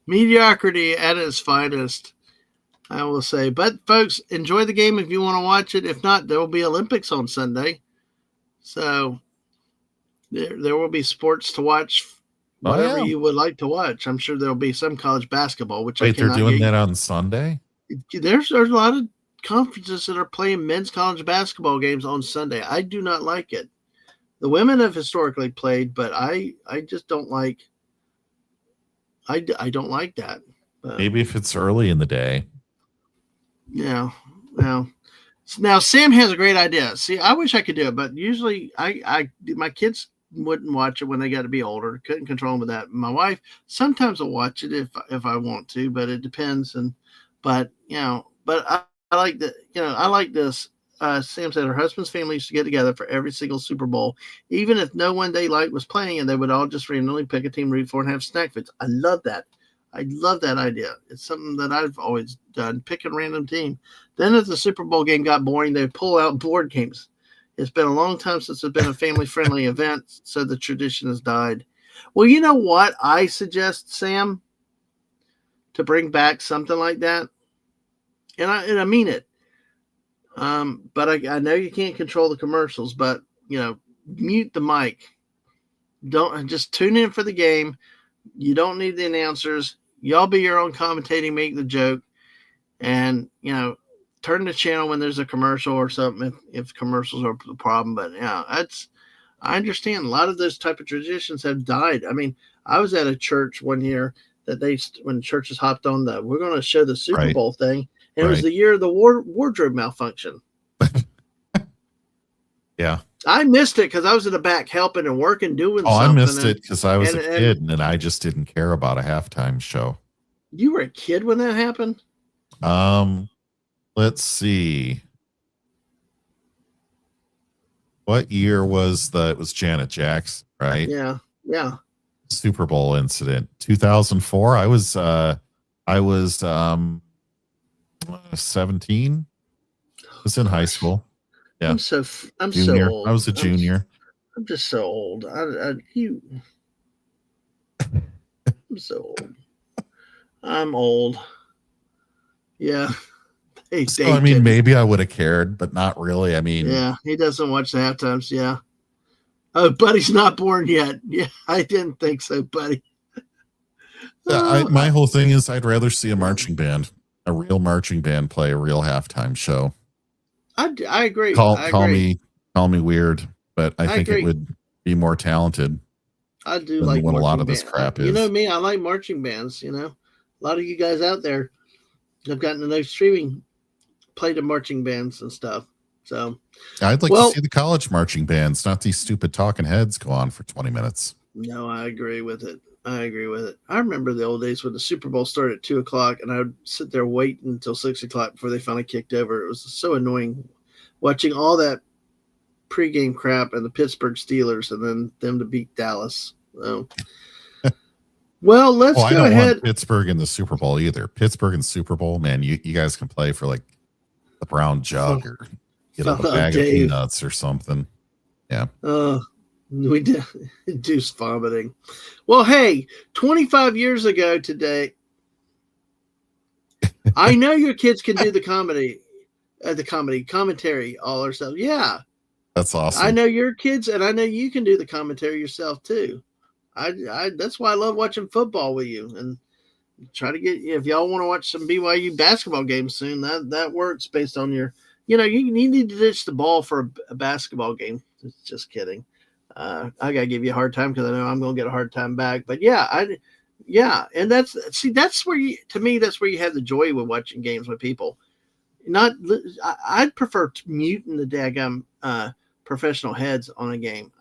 Mediocrity at its finest, I will say. But folks, enjoy the game if you want to watch it. If not, there will be Olympics on Sunday. So there will be sports to watch. Whatever you would like to watch. I'm sure there'll be some college basketball, which they're doing that on Sunday? There's a lot of conferences that are playing men's college basketball games on Sunday. I do not like it. The women have historically played, but I just don't like I don't like that. Maybe if it's early in the day. Yeah. Now Sam has a great idea. See, I wish I could do it, but usually my kids wouldn't watch it when they got to be older. Couldn't control them with that. My wife sometimes will watch it if I want to, but it depends. But I like that. I like this. Sam said her husband's family used to get together for every single Super Bowl, even if no one they liked was playing, and they would all just randomly pick a team, root for, and have snack fits. I love that. I love that idea. It's something that I've always done. Pick a random team. Then as the Super Bowl game got boring, they pull out board games. It's been a long time since it's been a family-friendly event, so the tradition has died. Well, you know what I suggest, Sam, to bring back something like that, and I mean it. But I know you can't control the commercials, but mute the mic. Don't just tune in for the game. You don't need the announcers. Y'all be your own commentating, make the joke, and turn the channel when there's a commercial or something if commercials are the problem. But I understand a lot of those type of traditions have died. I mean, I was at a church one year that when churches hopped on we're going to show the Super Bowl thing, and it was the year of the wardrobe malfunction. Yeah. I missed it because I was in the back helping and working, doing Oh, I something. missed it because I was a and kid and I just didn't care about a halftime show. you were a kid when that happened? Let's see. What year was it was Janet Jackson, right? Yeah. Yeah. Super Bowl incident. 2004. I was 17. I was in high school. Yeah. I'm so Junior. old. I was a junior. I'm just so old. I'm so old. I'm old. Yeah. So I mean, maybe I would have cared, but not really. I mean, yeah, he doesn't watch the halftimes. Yeah. Oh, Buddy's not born yet. Yeah, I didn't think so, Buddy. my whole thing is I'd rather see a marching band, a real marching band play a real halftime show. I agree. Call me weird, but I think agree. it would be more talented. I do like what a lot of band. this crap is. You know is. me, I like marching bands. You know, a lot of you guys out there have gotten to know streaming, play the marching bands and stuff. So I'd like to see the college marching bands, not these stupid talking heads go on for 20 minutes. No, I agree with it. I remember the old days when the Super Bowl started at 2:00 and I would sit there waiting until 6:00 before they finally kicked over. It was so annoying watching all that pregame crap and the Pittsburgh Steelers and then them to beat Dallas. So, well, let's go ahead. I don't want Pittsburgh in the Super Bowl either. Pittsburgh and Super Bowl, man, you guys can play for like the brown jug or a bag of peanuts or something. Yeah. We did induce vomiting. Well, hey, 25 years ago today, I know your kids can do the commentary all ourselves. Yeah. That's awesome. I know your kids, and I know you can do the commentary yourself too. That's why I love watching football with you and try to get, if y'all want to watch some BYU basketball games soon, that works based on your, you need to ditch the ball for a basketball game. Just kidding. I gotta give you a hard time because I know I'm gonna get a hard time back. But yeah, and that's where to me that's where you have the joy with watching games with people. I'd prefer muting the daggum professional heads on a game.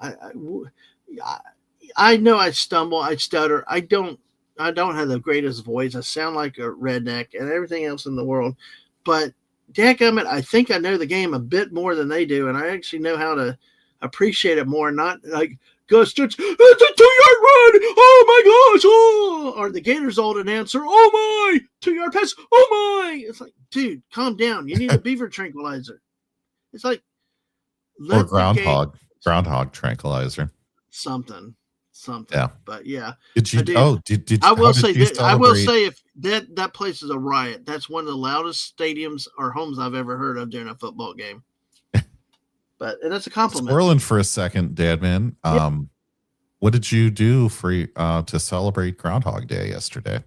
I know I stumble, I stutter, I don't have the greatest voice. I sound like a redneck and everything else in the world, but dadgummit, I think I know the game a bit more than they do, and I actually know how to appreciate it more, not like Gus Stutz, it's a 2-yard run, oh my gosh, oh, or the Gators old announcer, oh my, 2-yard pass, oh my. It's like, dude, calm down. You need a beaver tranquilizer. It's like, or groundhog tranquilizer. Something. Yeah. But yeah. Did you? Did I will say if that place is a riot. That's one of the loudest stadiums or homes I've ever heard of during a football game. And that's a compliment. Swirling for a second, Dadman. What did you do to celebrate Groundhog Day yesterday?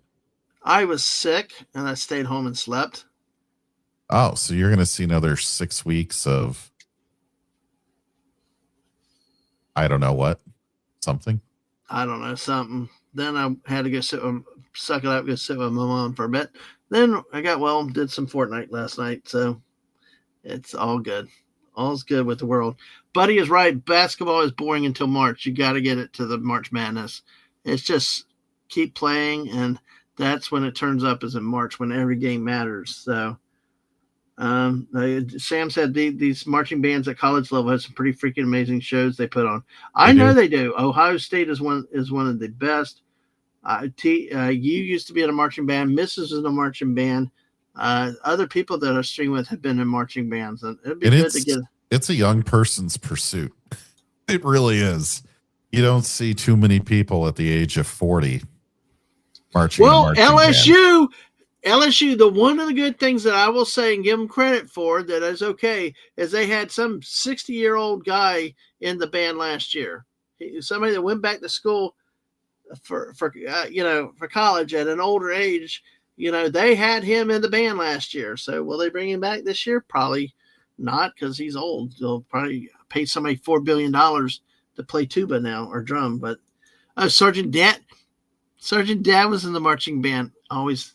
I was sick and I stayed home and slept. Oh, so you're going to see another 6 weeks of, I don't know what, something. I don't know, something. Then I had to go suck it up, go sit with my mom for a bit. Then I got well, did some Fortnite last night. So it's all good. All's good with the world. Buddy is right. Basketball is boring until March. You got to get it to the March Madness. It's just keep playing, and that's when it turns up, is in March, when every game matters. So Sam said these marching bands at college level have some pretty freaking amazing shows they put on. I know they do. Ohio State is one of the best. You used to be in a marching band. Mrs. is in a marching band. Other people that I stream with have been in marching bands, and it'd be good to get. It's a young person's pursuit. It really is. You don't see too many people at the age of 40 marching. Well, LSU, the one of the good things that I will say and give them credit for that is okay is they had some 60-year-old guy in the band last year. Somebody that went back to school for college at an older age. They had him in the band last year. So will they bring him back this year? Probably not, because he's old. They'll probably pay somebody $4 billion to play tuba now or drum. But Sergeant Dad was in the marching band. Always.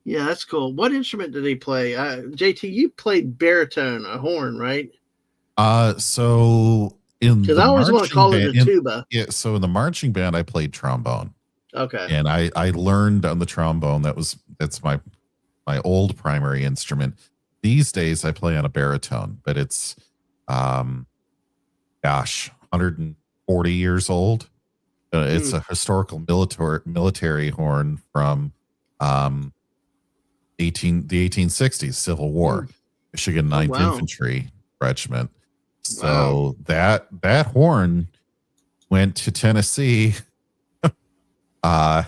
Yeah, that's cool. What instrument did he play? JT, you played baritone, a horn, right? So in Because the I always want to marching call it a band, tuba. so in the marching band, I played trombone, Okay. and I learned on the trombone. That's my old primary instrument. These days, I play on a baritone, but it's, um, gosh, 140 years old. It's Hmm. a historical military horn from um, 1860s Civil Hmm. War, Michigan Oh, Ninth wow. Infantry Regiment. Wow. So that horn went to Tennessee. Uh,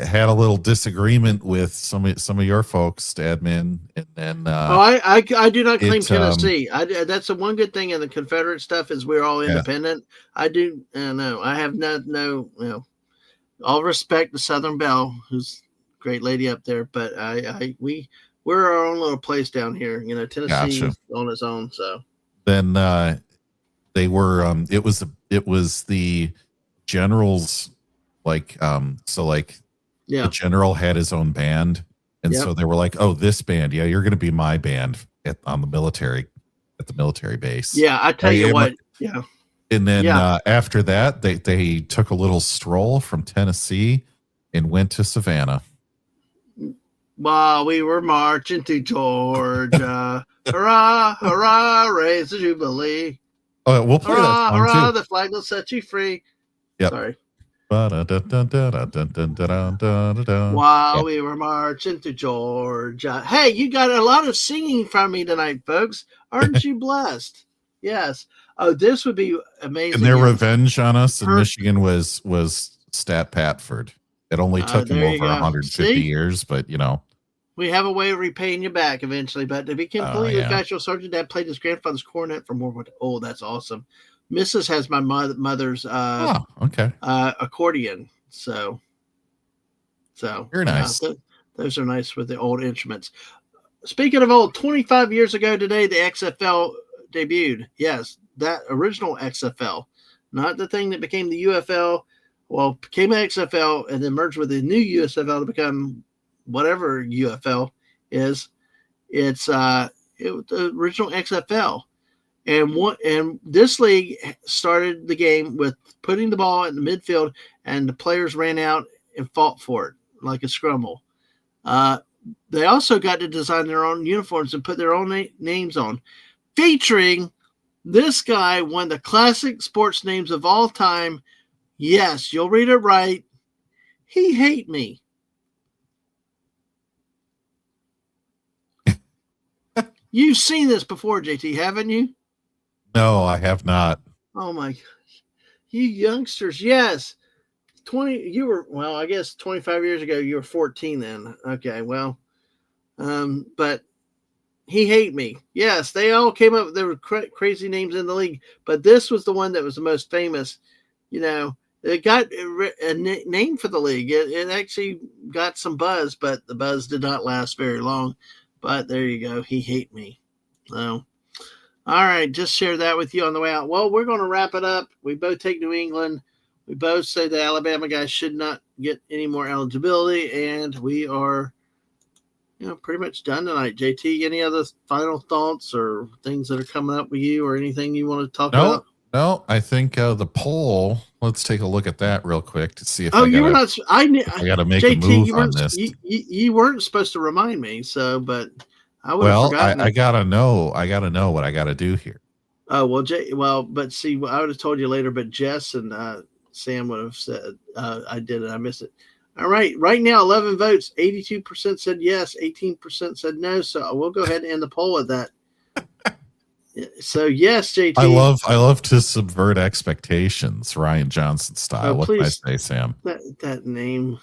had a little disagreement with some of your folks, Dadman, and then Oh, I do not claim it Tennessee. That's the one good thing in the Confederate stuff is we're all yeah, independent. I do no. I have all respect to Southern Belle, who's a great lady up there, but we're our own little place down here. gotcha. Tennessee's on its own. So Then they were it was the generals, like the yeah, general had his own band, and yep, so they were like, oh, this band, yeah, you're going to be my band on the military base. yeah. I tell you what, yeah, And then yeah. after that, they took a little stroll from Tennessee and went to Savannah. While we were marching to Georgia, hurrah, hurrah, raise the jubilee, Oh, we'll play that hurrah, song too. hurrah, the flag will set you free. Yep. Sorry. Yeah. While we were marching to Georgia. Hey, you got a lot of singing from me tonight, folks. Aren't you blessed? Yes. Oh, this would be And amazing. their And revenge on us in Kirk, Michigan was Stat Patford. It only took him there you over go. 150 See, years, but we have a way of repaying you back eventually. But to be oh completely yeah. factual, Sergeant Dad played his grandfather's cornet from World War II. Oh, that's awesome. Mrs. has my mother's Oh, okay. accordion. So Very yeah, nice. those are nice with the old instruments. Speaking of old, 25 years ago today, the XFL debuted. Yes, that original XFL, not the thing that became the UFL. Well, became XFL and then merged with the new USFL to become whatever UFL is. It's the original XFL, and this league started the game with putting the ball in the midfield, and the players ran out and fought for it like a scramble. Uh, they also got to design their own uniforms and put their own names on, featuring this guy, one of the classic sports names of all time. Yes, you'll read it right. He hate me. You've seen this before, JT, haven't you? No, I have not. Oh my, you youngsters, yes. 20, you were, well, I guess 25 years ago, you were 14 then. Okay, well, but he hate me. Yes, they all came up. There were crazy names in the league, but this was the one that was the most famous. It got a name for the league. It actually got some buzz, but the buzz did not last very long. But there you go. He hate me. So, all right, just share that with you on the way out. Well, we're going to wrap it up. We both take New England. We both say the Alabama guys should not get any more eligibility, and we are pretty much done tonight. JT, any other final thoughts or things that are coming up with you or anything you want to talk about? No, I think the poll, let's take a look at that real quick to see if Oh, I you were gotta not. if I gotta make a JT, move you on weren't. this. You weren't supposed to remind me. So, but I would have Well, forgotten I it. gotta know. I gotta know what I gotta do here. Oh well, Well, but see, I would have told you later. But Jess and Sam would have said I did it. I missed it. All right, right now, 11 votes. 82% said yes. 18% said no. So we'll go ahead and end the poll with that. So yes, JT. I love to subvert expectations, Ryan Johnson Oh, style. What can I please, say, Sam? that name.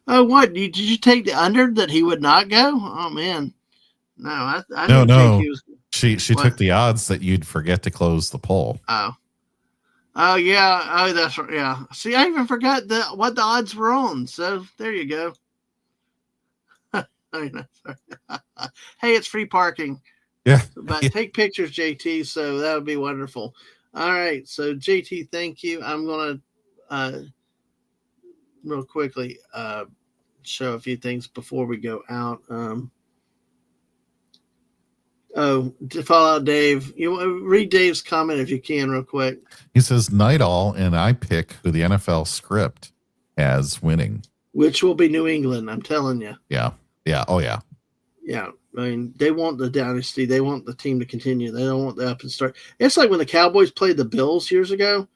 What did you take the under that he would not go? Oh man, no, I No, knew no. JT was. She What? took the odds that you'd forget to close the poll. Oh yeah, oh that's right. Yeah, see, I even forgot what the odds were on. So there you go. Hey, it's free parking. Yeah. But take pictures, JT. So that would be wonderful. All right. So JT, thank you. I'm gonna real quickly show a few things before we go out. To Fallout Dave, you read Dave's comment if you can, real quick. He says night all, and I pick who the NFL script as winning, which will be New England. I'm telling you. Yeah. Oh yeah. Yeah. I mean, they want the dynasty. They want the team to continue. They don't want the up and start. It's like when the Cowboys played the Bills years ago.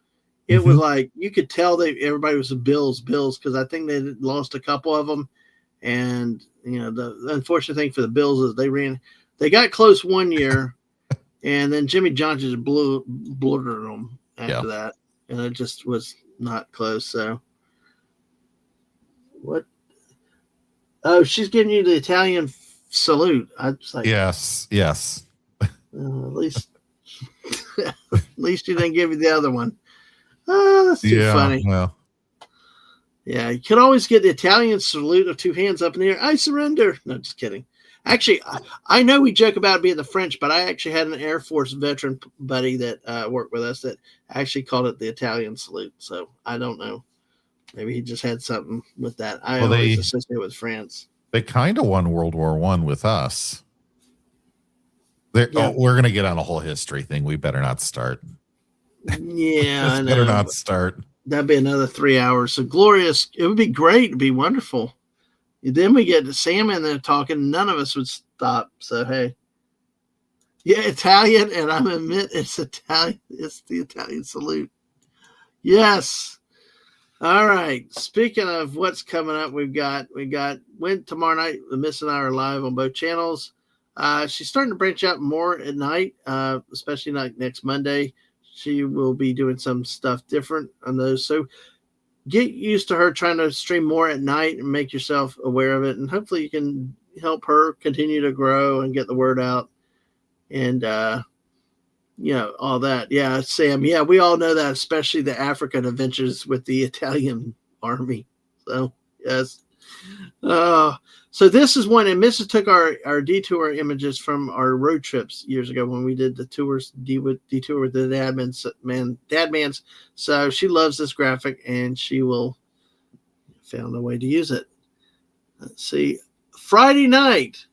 It was like you could tell everybody was the Bills, because I think they lost a couple of them. And the unfortunate thing for the Bills is they got close one year, and then Jimmy Johnson just blundered them after that, and it just was not close. So, what? Oh, she's giving you the Italian salute. I was like, yes. At least you didn't give me the other one. Oh, that's too funny. Well. Yeah, you can always get the Italian salute of two hands up in the air. I surrender. No, just kidding. Actually, I know we joke about it being the French, but I actually had an Air Force veteran buddy that worked with us that actually called it the Italian salute. So I don't know. Maybe he just had something with that. I always associate with France. They kind of won World War I with us. We're going to get on a whole history thing. We better not start. Yeah, I know. Better not start. That'd be another 3 hours. So glorious. It would be great. It'd be wonderful. Then we get Sam in there talking. None of us would stop. So, hey. Yeah, Italian. And I admit it's Italian. It's the Italian salute. Yes. All right. Speaking of what's coming up, we got when tomorrow night, the Miss and I are live on both channels. She's starting to branch out more at night, especially like next Monday. She will be doing some stuff different on those. So get used to her trying to stream more at night and make yourself aware of it. And hopefully you can help her continue to grow and get the word out. And, all that. Yeah, Sam. Yeah, we all know that, especially the African adventures with the Italian army. So, yes. So this is one, and Mrs. took our detour images from our road trips years ago when we did the detour with the Dadmans. So she loves this graphic, and she will found a way to use it. Let's see. Friday night,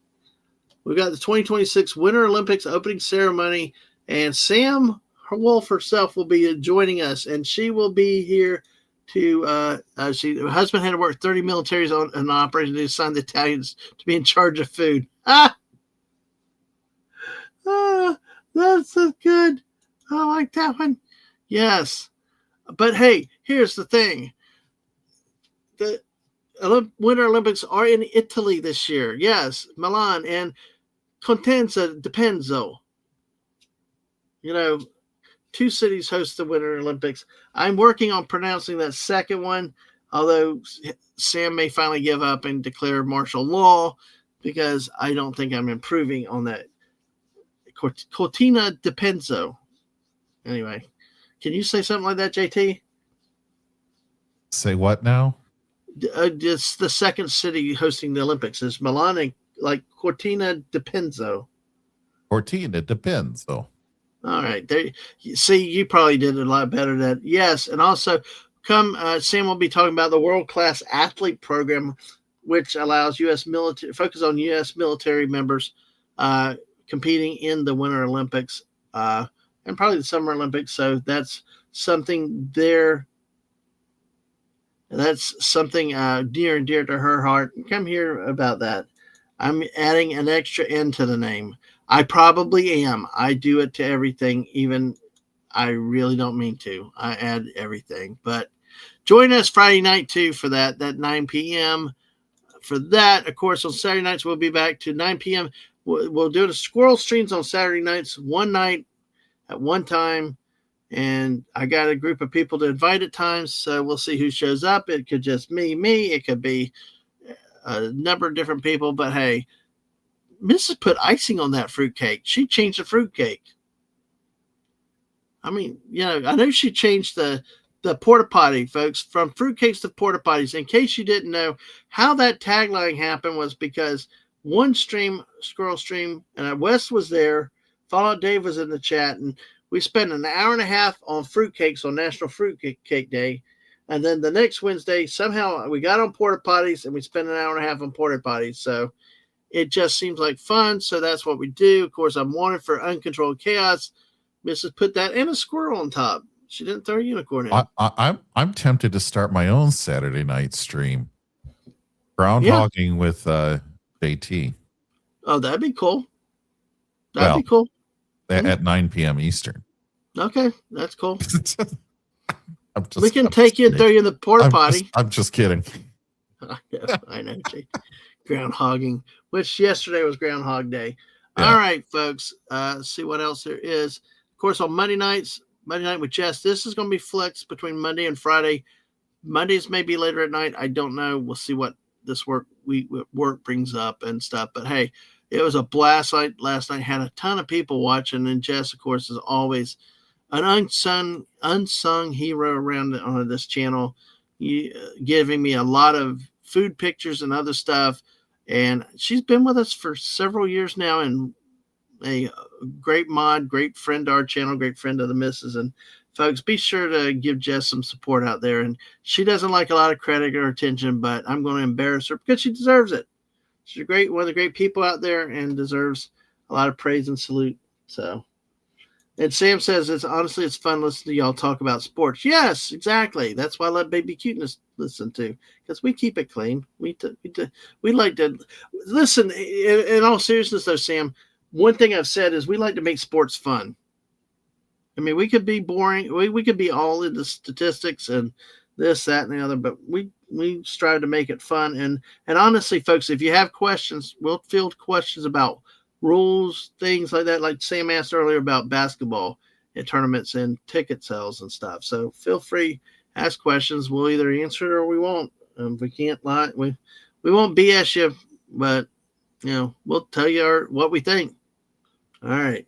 we got the 2026 Winter Olympics opening ceremony, and Sam Wolf herself will be joining us, and she will be here to her husband had to work 30 militaries on an operation to assign the Italians to be in charge of food. That's so good. I like that one. Yes. But hey, here's the thing. The Winter Olympics are in Italy this year. Yes, Milan and Cosenza di Penzo. Two cities host the Winter Olympics. I'm working on pronouncing that second one, although Sam may finally give up and declare martial law because I don't think I'm improving on that. Cortina di Penzo. Anyway, can you say something like that, JT? Say what now? It's the second city hosting the Olympics. It's Milan and Cortina di Penzo. Cortina di Penzo. All right. There, see, you probably did a lot better than that. Yes. And also, Sam will be talking about the world-class athlete program, which allows focus on U.S. military members competing in the Winter Olympics and probably the Summer Olympics. So that's something there. That's something near and dear to her heart. Come here about that. I'm adding an extra N to the name. I probably am. I do it to everything, even I really don't mean to. I add everything. But join us Friday night, too, for that 9 p.m. For that, of course, on Saturday nights, we'll be back to 9 p.m. We'll do the squirrel streams on Saturday nights, one night at one time. And I got a group of people to invite at times, so we'll see who shows up. It could just me. It could be a number of different people. But, hey, Mrs. put icing on that fruitcake. She changed the fruitcake. I mean, I know she changed the porta potty, folks, from fruitcakes to porta potties. In case you didn't know, how that tagline happened was because one squirrel stream, and Wes was there. Fallout Dave was in the chat, and we spent an hour and a half on fruitcakes on National Fruitcake Day. And then the next Wednesday, somehow we got on porta potties and we spent an hour and a half on porta potties. So it just seems like fun. So that's what we do. Of course, I'm wanted for uncontrolled chaos. Mrs. put that and a squirrel on top. She didn't throw a unicorn in. I'm tempted to start my own Saturday night stream. Yeah. Groundhogging with JT. Oh, that'd be cool. That'd be cool. At 9 p.m. Eastern. Okay, that's cool. We can take you and throw you in the porta potty. I'm just kidding. I know. Groundhogging, which yesterday was Groundhog Day. Yeah. All right, folks. See what else there is. Of course, on Monday night with Jess, this is going to be flexed between Monday and Friday. Mondays may be later at night. I don't know. We'll see what this work brings up and stuff. But hey, it was a blast last night. Had a ton of people watching, and Jess, of course, is always an unsung hero around on this channel, giving me a lot of food pictures and other stuff. And she's been with us for several years now, and a great mod, great friend to our channel, great friend of the missus. And folks, be sure to give Jess some support out there. And she doesn't like a lot of credit or attention, but I'm going to embarrass her because she deserves it. She's one of the great people out there and deserves a lot of praise and salute. So, and Sam says it's fun listening to y'all talk about sports. Yes, exactly. That's why I let Baby Cuteness listen to, because we keep it clean. We like to listen. In all seriousness, though, Sam, one thing I've said is we like to make sports fun. I mean, we could be boring. We could be all into statistics and this, that, and the other, but we strive to make it fun. And honestly, folks, if you have questions, we'll field questions about rules, things like that. Like Sam asked earlier about basketball and tournaments and ticket sales and stuff. So feel free, ask questions. We'll either answer it or we won't. If we can't lie, we won't BS you, but we'll tell you what we think. All right.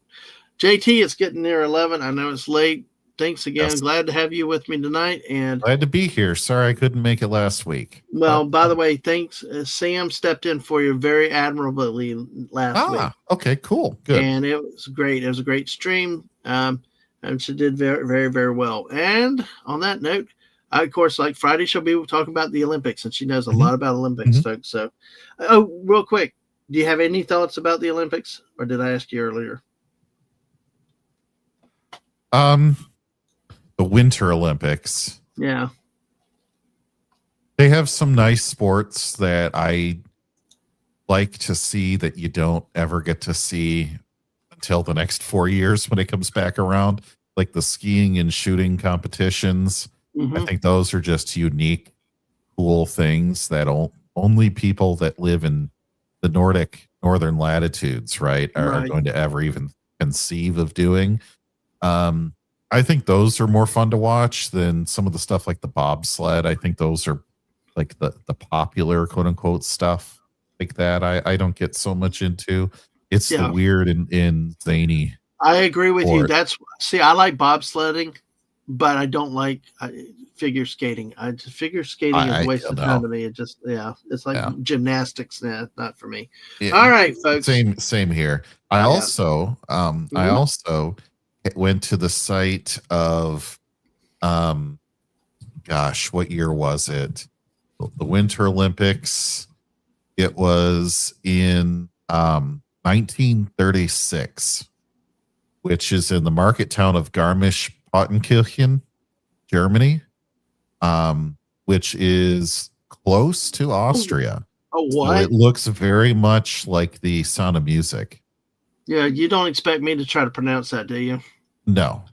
JT, it's getting near 11. I know it's late. Thanks again. Yes. Glad to have you with me tonight. And glad to be here. Sorry I couldn't make it last week. Well, by the way, thanks. Sam stepped in for you very admirably last week. Okay, cool. Good. And it was great. It was a great stream. And she did very, very, very well. And on that note, of course, like Friday, she'll be talking about the Olympics, and she knows a lot about Olympics, folks. So, real quick, do you have any thoughts about the Olympics, or did I ask you earlier? The Winter Olympics. Yeah. They have some nice sports that I like to see that you don't ever get to see until the next 4 years when it comes back around, like the skiing and shooting competitions. I think those are just unique, cool things that only people that live in the northern latitudes, right, are going to ever even conceive of doing. I think those are more fun to watch than some of the stuff like the bobsled. I think those are like the popular quote unquote stuff like that. I don't get so much into. It's the weird and zany. I agree with you. I like bobsledding, but I don't like figure skating. Figure skating is a waste of time to me. It just it's like gymnastics. Not for me. Yeah. All right, folks. Same here. I also went to the site of what year was it? The Winter Olympics. It was in 1936, which is in the market town of Garmisch-Partenkirchen, Germany, which is close to Austria. Oh, what? So it looks very much like the Sound of Music. Yeah, you don't expect me to try to pronounce that, do you? No.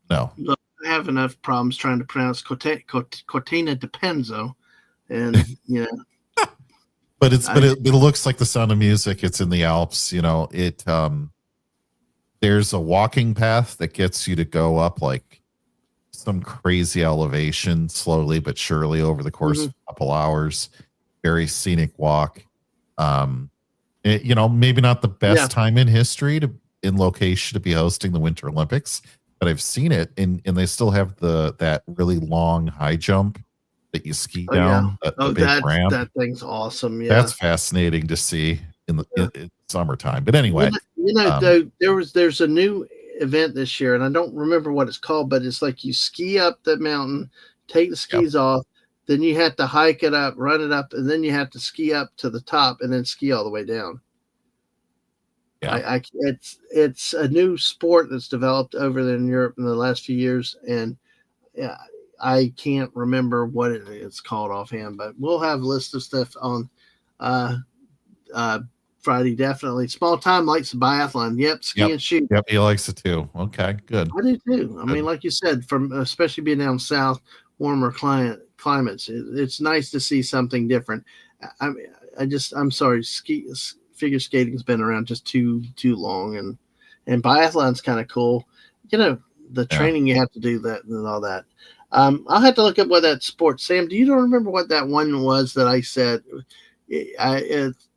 Look, I have enough problems trying to pronounce Cortina di Penzo, and but it looks like the Sound of Music. It's in the Alps. There's a walking path that gets you to go up like some crazy elevation, slowly but surely over the course of a couple hours. Very scenic walk. Maybe not the best time in history in location to be hosting the Winter Olympics, but I've seen it, and they still have that really long high jump that you ski down. The big ramp. That thing's awesome. Yeah, that's fascinating to see in the summertime. But anyway, there's a new event this year, and I don't remember what it's called, but it's like you ski up the mountain take the skis off, then you have to hike it up, run it up, and then you have to ski up to the top and then ski all the way down. Yeah. It's a new sport that's developed over there in Europe in the last few years, and I can't remember what it's called offhand, but we'll have a list of stuff on Friday. Definitely. Small Time likes the biathlon. Yep, ski and shoot. Yep, he likes it too. Okay, good. I do too. I mean, like you said, from especially being down south, warmer climates, it's nice to see something different. I'm sorry, figure skating's been around just too long, and biathlon's kind of cool. The training you have to do that and all that. I'll have to look up what that sport. Sam, do you remember what that one was that I said? It's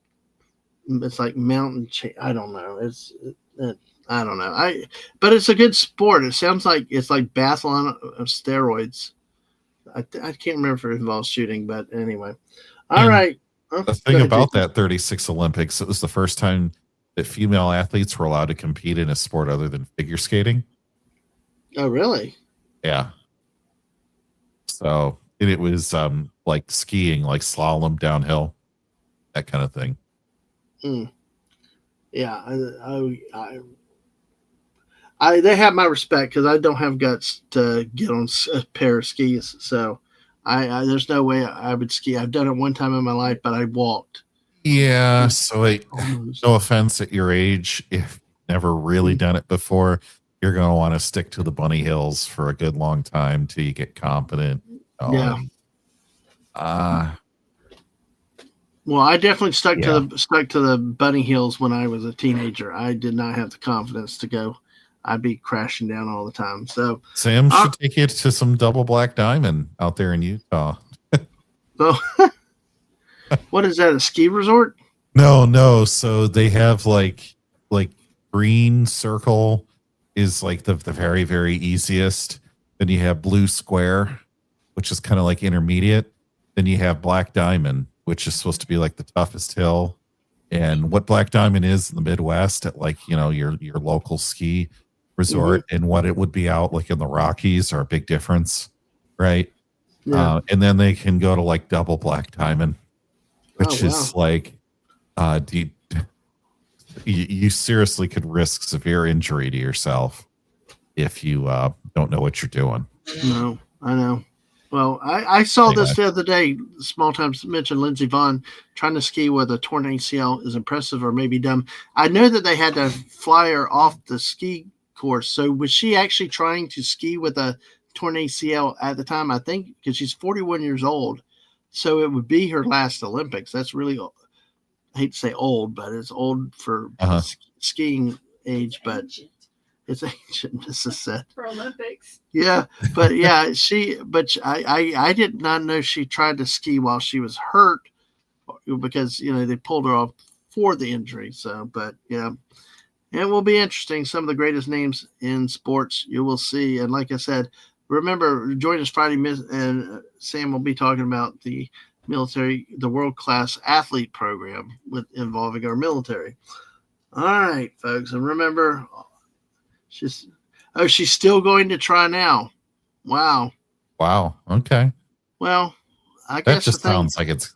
like mountain. I don't know. I don't know. But it's a good sport. It sounds like it's like biathlon of steroids. I can't remember if it involves shooting, but anyway. All right. The thing about that 36 Olympics, it was the first time that female athletes were allowed to compete in a sport other than figure skating. Oh, really? Yeah. So it was like skiing, like slalom downhill, that kind of thing. Yeah. They have my respect because I don't have guts to get on a pair of skis. So there's no way I would ski. I've done it one time in my life, but I walked. Yeah. So no offense at your age, if you've never really done it before, you're going to want to stick to the bunny hills for a good long time till you get competent. Yeah. Well, I definitely stuck to the bunny hills when I was a teenager. I did not have the confidence to go. I'd be crashing down all the time. So Sam should take you to some double black diamond out there in Utah. So what is that? A ski resort? No. So they have like green circle is like the very, very easiest. Then you have blue square, which is kind of like intermediate. Then you have black diamond, which is supposed to be like the toughest hill. And what black diamond is in the Midwest at your local ski resort and what it would be out like in the Rockies are a big difference. Right. Yeah. And then they can go to like double black diamond, which is like, you seriously could risk severe injury to yourself if you don't know what you're doing. No, I know. Well, I saw this the other day. Small Time mentioned Lindsey Vonn trying to ski with a torn ACL is impressive or maybe dumb. I know that they had to fly her off the ski course. So was she actually trying to ski with a torn ACL at the time? I think because she's 41 years old. So it would be her last Olympics. That's really, I hate to say old, but it's old for skiing age, but it's ancient, Mrs. said. For Olympics. Yeah, but I did not know she tried to ski while she was hurt because, they pulled her off for the injury. So, but yeah, it will be interesting. Some of the greatest names in sports you will see. And like I said, remember, join us Friday, and Sam will be talking about the military, the world-class athlete program involving our military. All right, folks. And remember, she's still going to try now. Wow. Okay. Well, I guess that just sounds like it's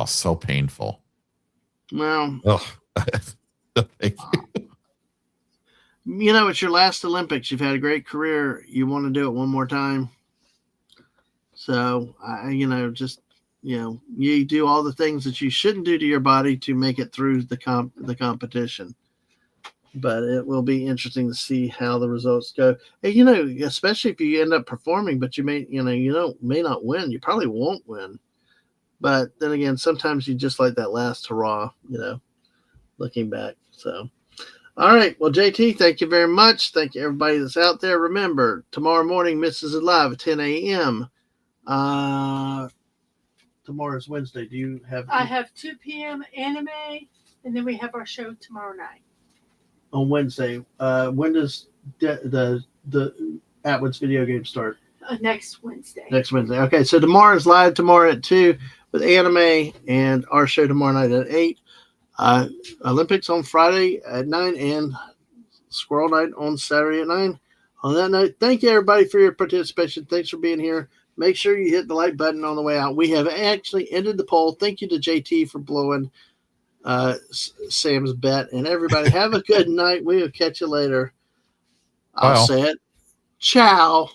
so painful. Well, thank you. It's your last Olympics. You've had a great career. You want to do it one more time. So, you do all the things that you shouldn't do to your body to make it through the competition. But it will be interesting to see how the results go. And, especially if you end up performing, but you may not win. You probably won't win. But then again, sometimes you just like that last hurrah, looking back. So, all right. Well, JT, thank you very much. Thank you, everybody that's out there. Remember, tomorrow morning, Mrs. is live at 10 a.m. Tomorrow's Wednesday. Do you have? I have 2 p.m. anime, and then we have our show tomorrow night. On Wednesday. When does the Atwood's video game start? Next Wednesday. Next Wednesday. Okay, so tomorrow's live tomorrow at 2 with anime, and our show tomorrow night at 8. Olympics on Friday at 9, and Squirrel Night on Saturday at 9. On that note, thank you everybody for your participation. Thanks for being here. Make sure you hit the like button on the way out. We have actually ended the poll. Thank you to JT for blowing Sam's bet. And everybody, have a good night. We'll catch you later. I'll say it. Ciao.